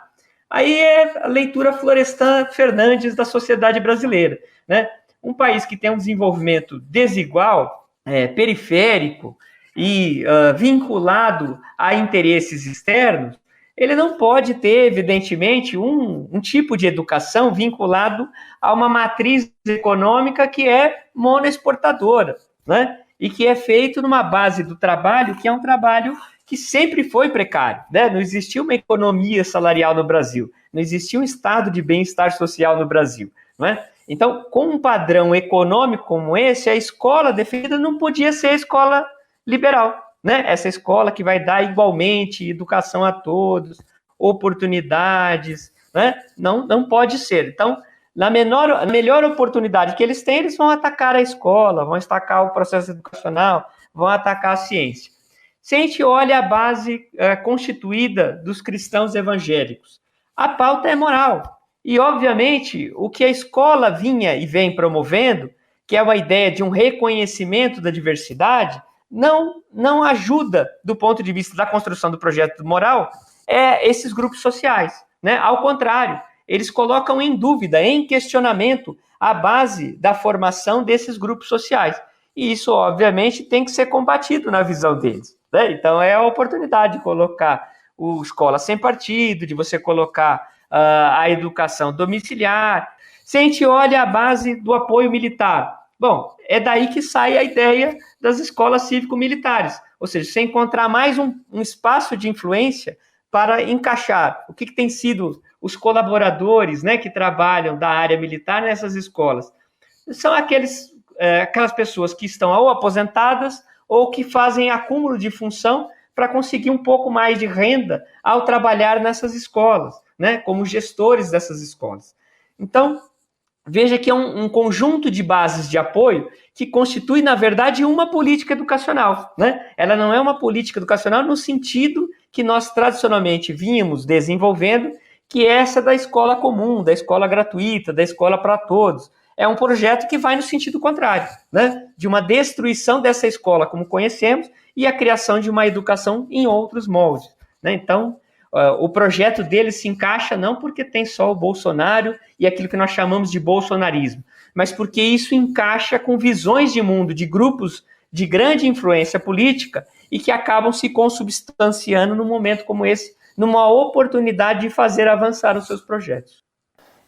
Aí é a leitura Florestan Fernandes da sociedade brasileira, né? Um país que tem um desenvolvimento desigual, periférico e vinculado a interesses externos, ele não pode ter, evidentemente, um tipo de educação vinculado a uma matriz econômica que é monoexportadora, né? E que é feito numa base do trabalho, que é um trabalho que sempre foi precário, né? Não existia uma economia salarial no Brasil, não existia um estado de bem-estar social no Brasil, não é? Então, com um padrão econômico como esse, a escola defendida não podia ser a escola liberal, né? Essa escola que vai dar igualmente educação a todos, oportunidades, né? Não pode ser. Então, na melhor oportunidade que eles têm, eles vão atacar a escola, vão atacar o processo educacional, vão atacar a ciência. Se a gente olha a base constituída dos cristãos evangélicos, a pauta é moral. E, obviamente, o que a escola vinha e vem promovendo, que é uma ideia de um reconhecimento da diversidade, não ajuda, do ponto de vista da construção do projeto moral, esses grupos sociais, né? Ao contrário, eles colocam em dúvida, em questionamento, a base da formação desses grupos sociais. E isso, obviamente, tem que ser combatido na visão deles, né? Então, é a oportunidade de colocar o escola sem partido, de você colocar a educação domiciliar. Se a gente olha a base do apoio militar, bom, é daí que sai a ideia das escolas cívico-militares, ou seja, você encontrar mais um espaço de influência para encaixar o que tem sido os colaboradores, né, que trabalham da área militar nessas escolas. São aquelas pessoas que estão ou aposentadas ou que fazem acúmulo de função para conseguir um pouco mais de renda ao trabalhar nessas escolas, né, como gestores dessas escolas. Então, veja que é um conjunto de bases de apoio que constitui, na verdade, uma política educacional, né? Ela não é uma política educacional no sentido que nós tradicionalmente vínhamos desenvolvendo, que é essa da escola comum, da escola gratuita, da escola para todos. É um projeto que vai no sentido contrário, né? De uma destruição dessa escola como conhecemos e a criação de uma educação em outros moldes, né? Então, o projeto dele se encaixa não porque tem só o Bolsonaro e aquilo que nós chamamos de bolsonarismo, mas porque isso encaixa com visões de mundo de grupos de grande influência política e que acabam se consubstanciando num momento como esse, numa oportunidade de fazer avançar os seus projetos.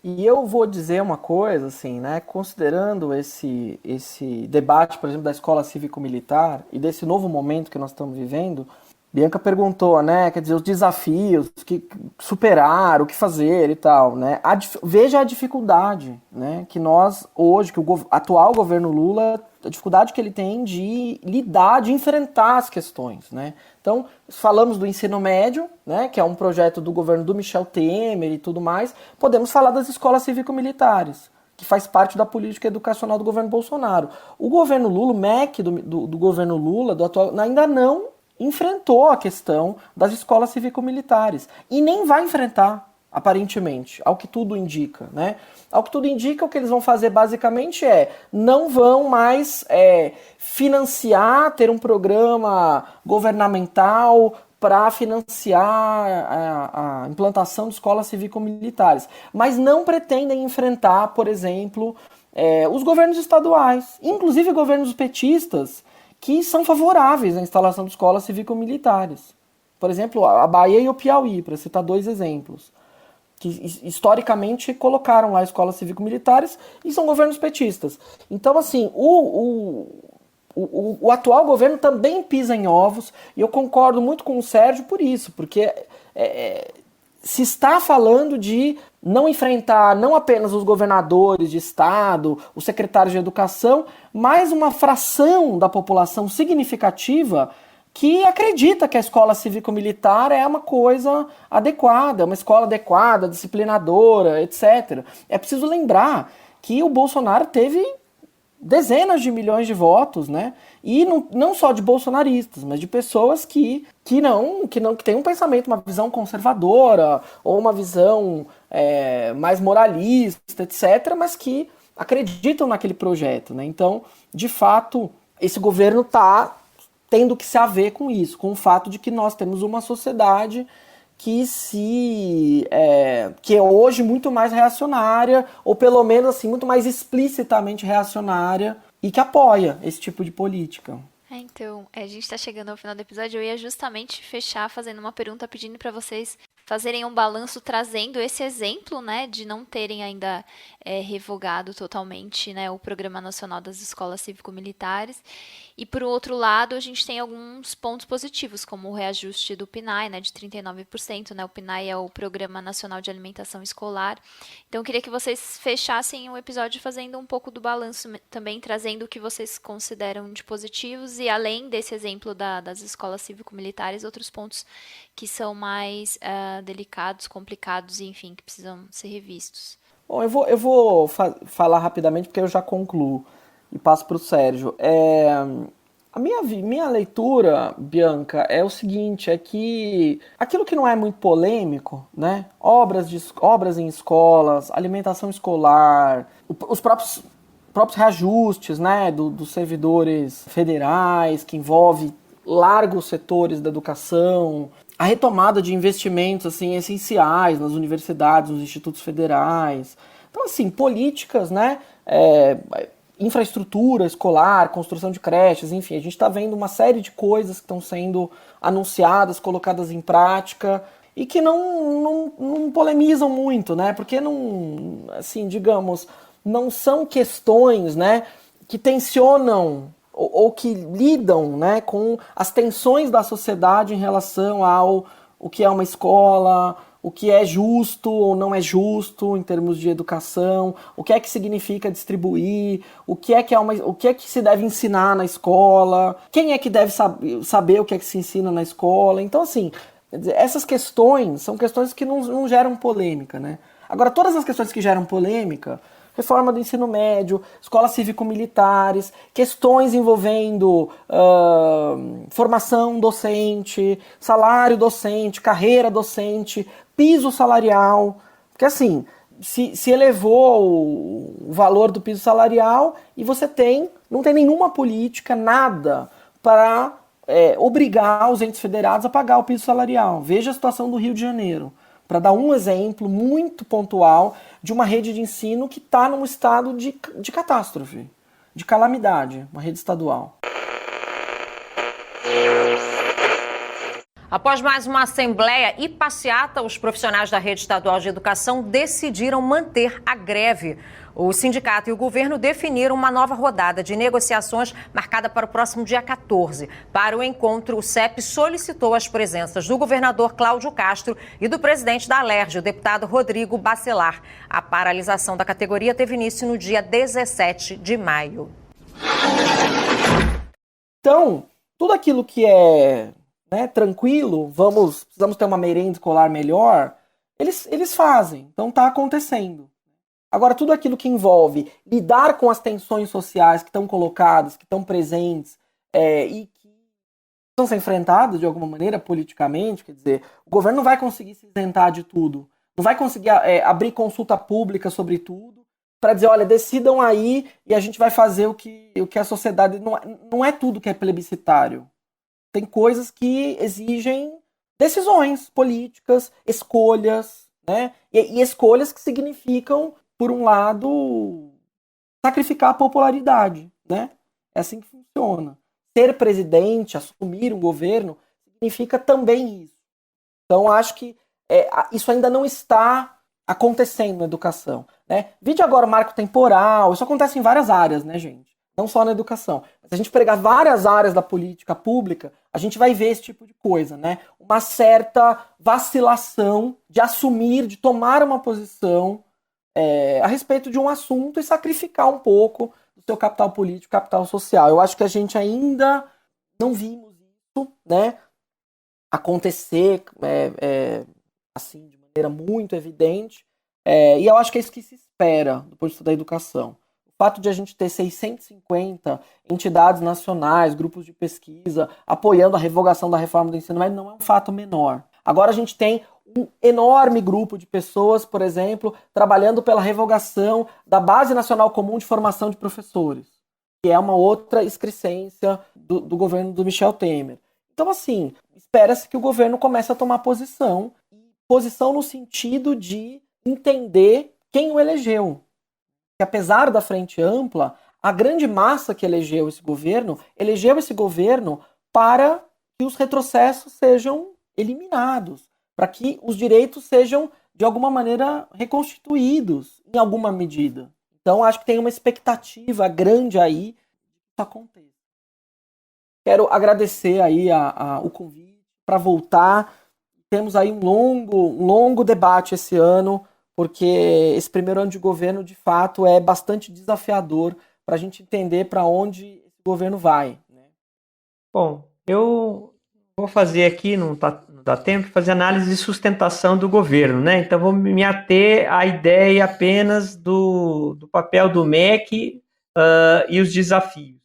E eu vou dizer uma coisa, assim, né, considerando esse debate, por exemplo, da escola cívico-militar e desse novo momento que nós estamos vivendo, Bianca perguntou, né, quer dizer, os desafios, que superar, o que fazer e tal, né, veja a dificuldade, né, que nós hoje, que o atual governo Lula, a dificuldade que ele tem de lidar, de enfrentar as questões, né. Então, falamos do ensino médio, né, que é um projeto do governo do Michel Temer e tudo mais, podemos falar das escolas cívico-militares, que faz parte da política educacional do governo Bolsonaro. O governo Lula, o MEC do governo Lula, do atual, ainda não enfrentou a questão das escolas cívico-militares e nem vai enfrentar aparentemente, ao que tudo indica, né? Ao que tudo indica, o que eles vão fazer basicamente não vão mais financiar, ter um programa governamental para financiar a implantação de escolas cívico-militares, mas não pretendem enfrentar, por exemplo, os governos estaduais, inclusive governos petistas, que são favoráveis à instalação de escolas cívico-militares. Por exemplo, a Bahia e o Piauí, para citar 2 exemplos, que historicamente colocaram lá escolas cívico-militares e são governos petistas. Então, assim, o atual governo também pisa em ovos, e eu concordo muito com o Sérgio por isso, porque se está falando de não enfrentar não apenas os governadores de estado, os secretários de educação, mas uma fração da população significativa que acredita que a escola cívico-militar é uma coisa adequada, uma escola adequada, disciplinadora, etc. É preciso lembrar que o Bolsonaro teve dezenas de milhões de votos, né? E não só de bolsonaristas, mas de pessoas que têm um pensamento, uma visão conservadora, ou uma visão mais moralista, etc., mas que acreditam naquele projeto, né? Então, de fato, esse governo está tendo que se haver com isso, com o fato de que nós temos uma sociedade que é hoje muito mais reacionária, ou pelo menos assim, muito mais explicitamente reacionária, e que apoia esse tipo de política. Então, a gente está chegando ao final do episódio. Eu ia justamente fechar fazendo uma pergunta, pedindo para vocês fazerem um balanço trazendo esse exemplo, né, de não terem ainda revogado totalmente, né, o Programa Nacional das Escolas Cívico-Militares. E, por outro lado, a gente tem alguns pontos positivos, como o reajuste do PNAE, né, de 39%, né, o PNAE é o Programa Nacional de Alimentação Escolar. Então, eu queria que vocês fechassem o episódio fazendo um pouco do balanço também, trazendo o que vocês consideram de positivos e, além desse exemplo das escolas cívico-militares, outros pontos que são mais delicados, complicados e, enfim, que precisam ser revistos. Bom, eu vou falar rapidamente, porque eu já concluo e passo para o Sérgio. A minha leitura, Bianca, é o seguinte, é que aquilo que não é muito polêmico, né, obras em escolas, alimentação escolar, os próprios reajustes, né, dos servidores federais, que envolve largos setores da educação, a retomada de investimentos assim, essenciais nas universidades, nos institutos federais. Então, assim, políticas, né, infraestrutura escolar, construção de creches, enfim, a gente está vendo uma série de coisas que estão sendo anunciadas, colocadas em prática, e que não polemizam muito, né, porque não, assim, digamos, não são questões, né, que tensionam ou que lidam, né, com as tensões da sociedade em relação ao o que é uma escola, o que é justo ou não é justo em termos de educação, o que é que significa distribuir, o que é que se deve ensinar na escola, quem é que deve saber o que é que se ensina na escola. Então, assim, essas questões são questões que não geram polêmica, né? Agora, todas as questões que geram polêmica, reforma do ensino médio, escolas cívico-militares, questões envolvendo formação docente, salário docente, carreira docente, piso salarial, porque assim, se elevou o valor do piso salarial e você não tem nenhuma política, nada para obrigar os entes federados a pagar o piso salarial. Veja a situação do Rio de Janeiro, para dar um exemplo muito pontual de uma rede de ensino que está num estado de catástrofe, de calamidade, uma rede estadual. Após mais uma assembleia e passeata, os profissionais da rede estadual de educação decidiram manter a greve. O sindicato e o governo definiram uma nova rodada de negociações marcada para o próximo dia 14. Para o encontro, o CEP solicitou as presenças do governador Cláudio Castro e do presidente da Alerj, o deputado Rodrigo Bacelar. A paralisação da categoria teve início no dia 17 de maio. Então, tudo aquilo que é tranquilo, precisamos ter uma merenda escolar melhor, eles fazem, então está acontecendo. Agora, tudo aquilo que envolve lidar com as tensões sociais que estão colocadas, que estão presentes e que precisam ser enfrentadas de alguma maneira politicamente, quer dizer, o governo não vai conseguir se isentar de tudo, não vai conseguir abrir consulta pública sobre tudo para dizer, olha, decidam aí e a gente vai fazer o que a sociedade... Não é tudo que é plebiscitário. Tem coisas que exigem decisões políticas, escolhas, né? E escolhas que significam, por um lado, sacrificar a popularidade, né? É assim que funciona. Ser presidente, assumir um governo, significa também isso. Então, acho que isso ainda não está acontecendo na educação, né? Vide agora o marco temporal, isso acontece em várias áreas, né, gente? Não só na educação. Se a gente pegar várias áreas da política pública, a gente vai ver esse tipo de coisa, né? Uma certa vacilação de assumir, de tomar uma posição a respeito de um assunto e sacrificar um pouco do seu capital político, capital social. Eu acho que a gente ainda não vimos isso, né, acontecer assim, de maneira muito evidente, e eu acho que é isso que se espera do ponto de vista da educação. O fato de a gente ter 650 entidades nacionais, grupos de pesquisa, apoiando a revogação da reforma do ensino médio não é um fato menor. Agora a gente tem um enorme grupo de pessoas, por exemplo, trabalhando pela revogação da Base Nacional Comum de Formação de Professores, que é uma outra excrescência do governo do Michel Temer. Então, assim, espera-se que o governo comece a tomar posição no sentido de entender quem o elegeu. Que apesar da frente ampla, a grande massa que elegeu esse governo para que os retrocessos sejam eliminados, para que os direitos sejam, de alguma maneira, reconstituídos em alguma medida. Então, acho que tem uma expectativa grande aí que isso aconteça. Quero agradecer aí o convite para voltar. Temos aí um longo debate esse ano, porque esse primeiro ano de governo, de fato, é bastante desafiador para a gente entender para onde esse governo vai, né? Bom, eu vou fazer aqui, não dá tempo, de fazer análise de sustentação do governo, né? Então, vou me ater à ideia apenas do papel do MEC e os desafios.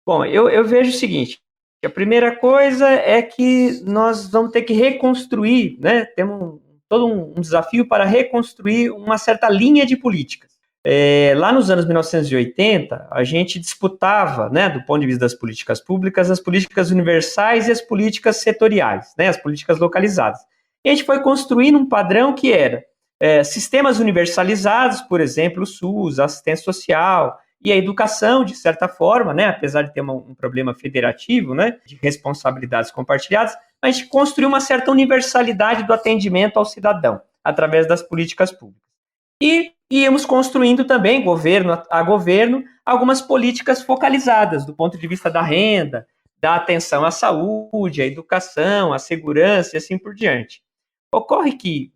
Bom, eu vejo o seguinte, a primeira coisa é que nós vamos ter que reconstruir, né? Temos todo um desafio para reconstruir uma certa linha de políticas. Lá nos anos 1980, a gente disputava, né, do ponto de vista das políticas públicas, as políticas universais e as políticas setoriais, né, as políticas localizadas. E a gente foi construindo um padrão que era sistemas universalizados, por exemplo, o SUS, a assistência social e a educação, de certa forma, né, apesar de ter um problema federativo, né, de responsabilidades compartilhadas, a gente construiu uma certa universalidade do atendimento ao cidadão, através das políticas públicas. E íamos construindo também, governo a governo, algumas políticas focalizadas do ponto de vista da renda, da atenção à saúde, à educação, à segurança e assim por diante. Ocorre que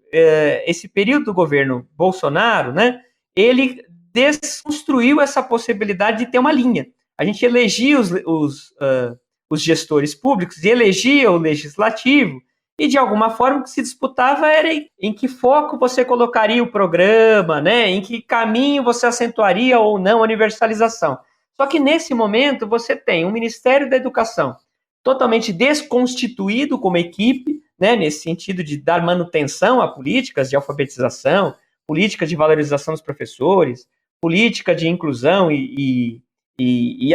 esse período do governo Bolsonaro, né, ele desconstruiu essa possibilidade de ter uma linha. A gente elegia os gestores públicos e elegia o legislativo, e de alguma forma o que se disputava era em que foco você colocaria o programa, né? Em que caminho você acentuaria ou não a universalização. Só que nesse momento você tem um Ministério da Educação totalmente desconstituído como equipe, né? Nesse sentido de dar manutenção a políticas de alfabetização, políticas de valorização dos professores, política de inclusão e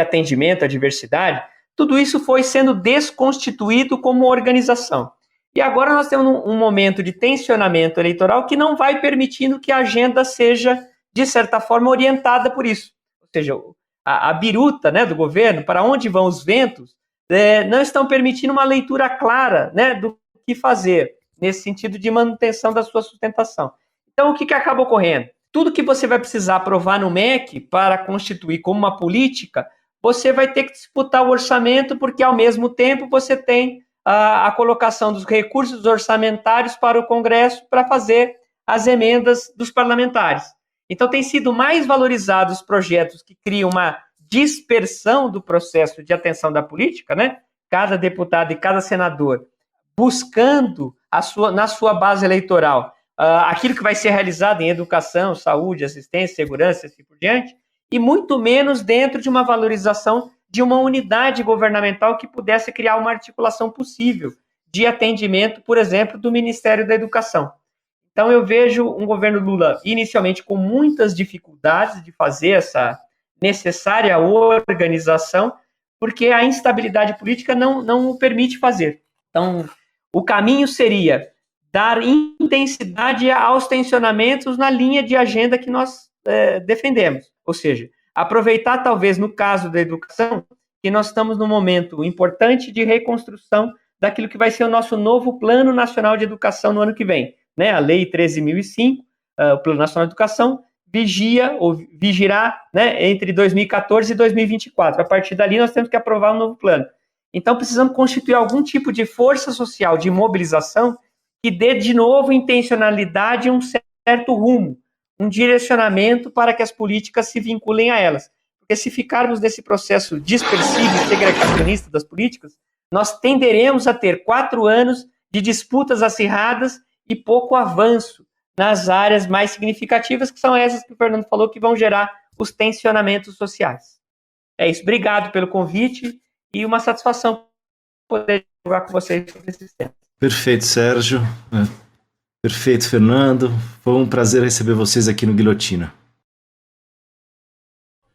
atendimento à diversidade. Tudo isso foi sendo desconstituído como organização. E agora nós temos um momento de tensionamento eleitoral que não vai permitindo que a agenda seja, de certa forma, orientada por isso. Ou seja, a biruta, né, do governo, para onde vão os ventos, não estão permitindo uma leitura clara, né, do que fazer, nesse sentido de manutenção da sua sustentação. Então, o que acaba ocorrendo? Tudo que você vai precisar aprovar no MEC para constituir como uma política, você vai ter que disputar o orçamento, porque, ao mesmo tempo, você tem a colocação dos recursos orçamentários para o Congresso para fazer as emendas dos parlamentares. Então, tem sido mais valorizados os projetos que criam uma dispersão do processo de atenção da política, né? Cada deputado e cada senador buscando na sua base eleitoral aquilo que vai ser realizado em educação, saúde, assistência, segurança e assim por diante, e muito menos dentro de uma valorização de uma unidade governamental que pudesse criar uma articulação possível de atendimento, por exemplo, do Ministério da Educação. Então eu vejo um governo Lula inicialmente com muitas dificuldades de fazer essa necessária organização, porque a instabilidade política não o permite fazer. Então, o caminho seria dar intensidade aos tensionamentos na linha de agenda que nós defendemos. Ou seja, aproveitar, talvez, no caso da educação, que nós estamos num momento importante de reconstrução daquilo que vai ser o nosso novo Plano Nacional de Educação no ano que vem. Né? A Lei 13.005, o Plano Nacional de Educação, vigirá, né, entre 2014 e 2024. A partir dali, nós temos que aprovar um novo plano. Então, precisamos constituir algum tipo de força social de mobilização que dê, de novo, intencionalidade e um certo rumo, um direcionamento para que as políticas se vinculem a elas. Porque se ficarmos nesse processo dispersivo e segregacionista das políticas, nós tenderemos a ter 4 anos de disputas acirradas e pouco avanço nas áreas mais significativas, que são essas que o Fernando falou, que vão gerar os tensionamentos sociais. É isso. Obrigado pelo convite e uma satisfação poder jogar com vocês sobre esses temas. Perfeito, Sérgio. Perfeito, Fernando. Foi um prazer receber vocês aqui no Guilhotina.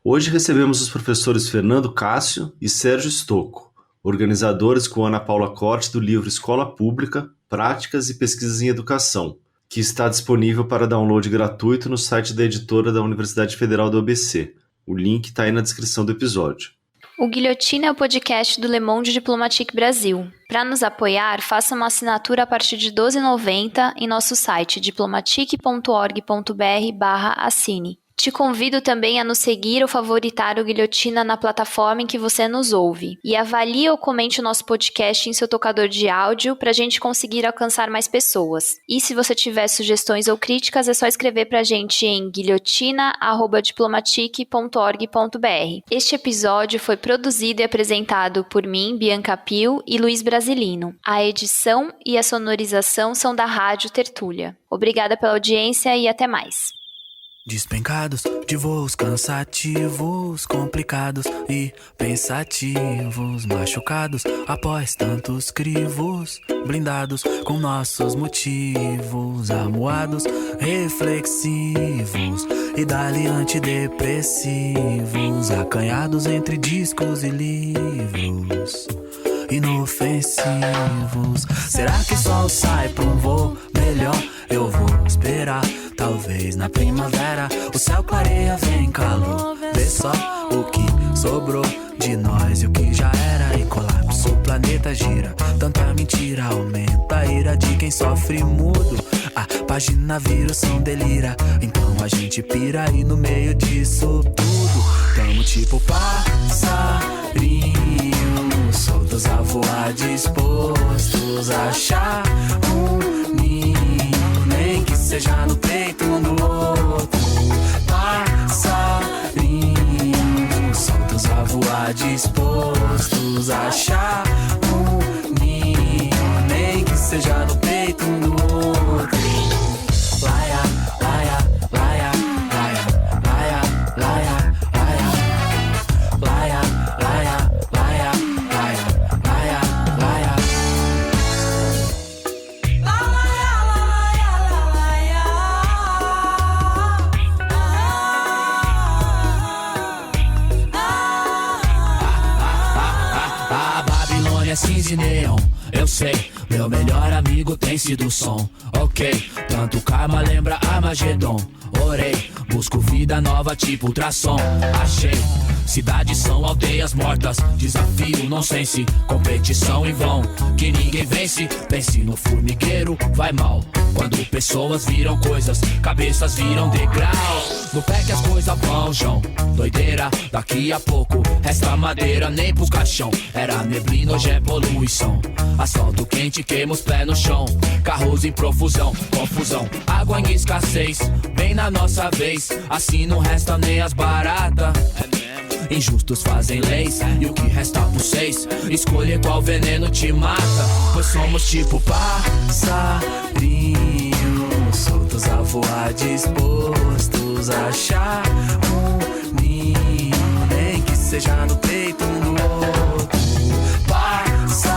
Hoje recebemos os professores Fernando Cássio e Sérgio Stocco, organizadores com Ana Paula Corte do livro Escola Pública, Práticas e Pesquisas em Educação, que está disponível para download gratuito no site da editora da Universidade Federal do ABC. O link está aí na descrição do episódio. O Guilhotina é o podcast do Le Monde Diplomatique Brasil. Para nos apoiar, faça uma assinatura a partir de R$ 12,90 em nosso site diplomatique.org.br/assine. Te convido também a nos seguir ou favoritar o Guilhotina na plataforma em que você nos ouve. E avalie ou comente o nosso podcast em seu tocador de áudio para a gente conseguir alcançar mais pessoas. E se você tiver sugestões ou críticas, é só escrever para a gente em guilhotina@diplomatique.org.br. Este episódio foi produzido e apresentado por mim, Bianca Pio, e Luiz Brasilino. A edição e a sonorização são da Rádio Tertúlia. Obrigada pela audiência e até mais. Despencados de voos cansativos, complicados e pensativos, machucados após tantos crivos, blindados com nossos motivos, amuados, reflexivos e dali antidepressivos, acanhados entre discos e livros inofensivos. Será que o sol sai pra um voo melhor? Eu vou esperar, talvez na primavera o céu clareia, vem calor. Vê só o que sobrou de nós e o que já era, e colapso, o planeta gira. Tanta mentira aumenta a ira de quem sofre mudo. A página vira, o som delira, então a gente pira e no meio disso tudo tamo tipo passarinhos soltos a voar, dispostos a achar um ninho, nem que seja no peito um do outro. Passarinhos soltos a voar, dispostos a achar um ninho, nem que seja no peito um do outro. Laia, laia, laia, laia, laia, laia, laia, laia, laia, laia, laia, laia, laia. A Babilônia cinza e neon, eu sei. Meu melhor amigo tem sido o som, ok. Tanto karma lembra Armagedon. Orei, busco vida nova tipo ultrassom. Achei, cidades são aldeias mortas. Desafio, nonsense, competição em vão. Que ninguém vence, pense no formigueiro, vai mal. Quando pessoas viram coisas, cabeças viram degraus. No pé que as coisas vão, João. Doideira, daqui a pouco resta madeira nem pro caixão. Era neblina, hoje é poluição. Asfalto quente, queima os pés no chão. Carros em profusão, confusão. Água em escassez, bem na nossa vez. Assim não resta nem as baratas. Injustos fazem leis, e o que resta por vocês? Escolher qual veneno te mata. Pois somos tipo passarinhos soltos a voar, dispostos a achar um ninho, nem que seja no peito um do outro. Passarinhos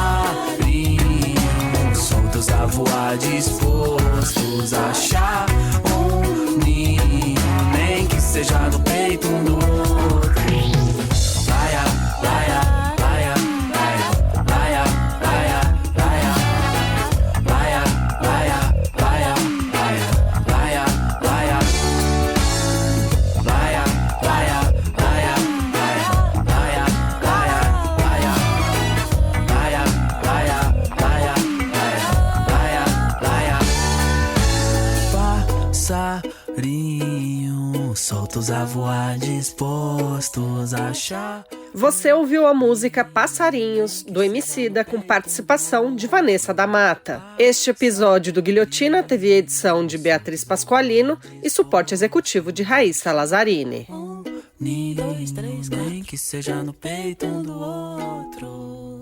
soltos a voar, dispostos a achar dispostos a voar, dispostos a achar. Você ouviu a música Passarinhos, do Emicida, com participação de Vanessa da Mata. Este episódio do Guilhotina teve edição de Beatriz Pasqualino e suporte executivo de Raíssa Lazzarini. 1, 2, 3, nem que seja no peito um do outro.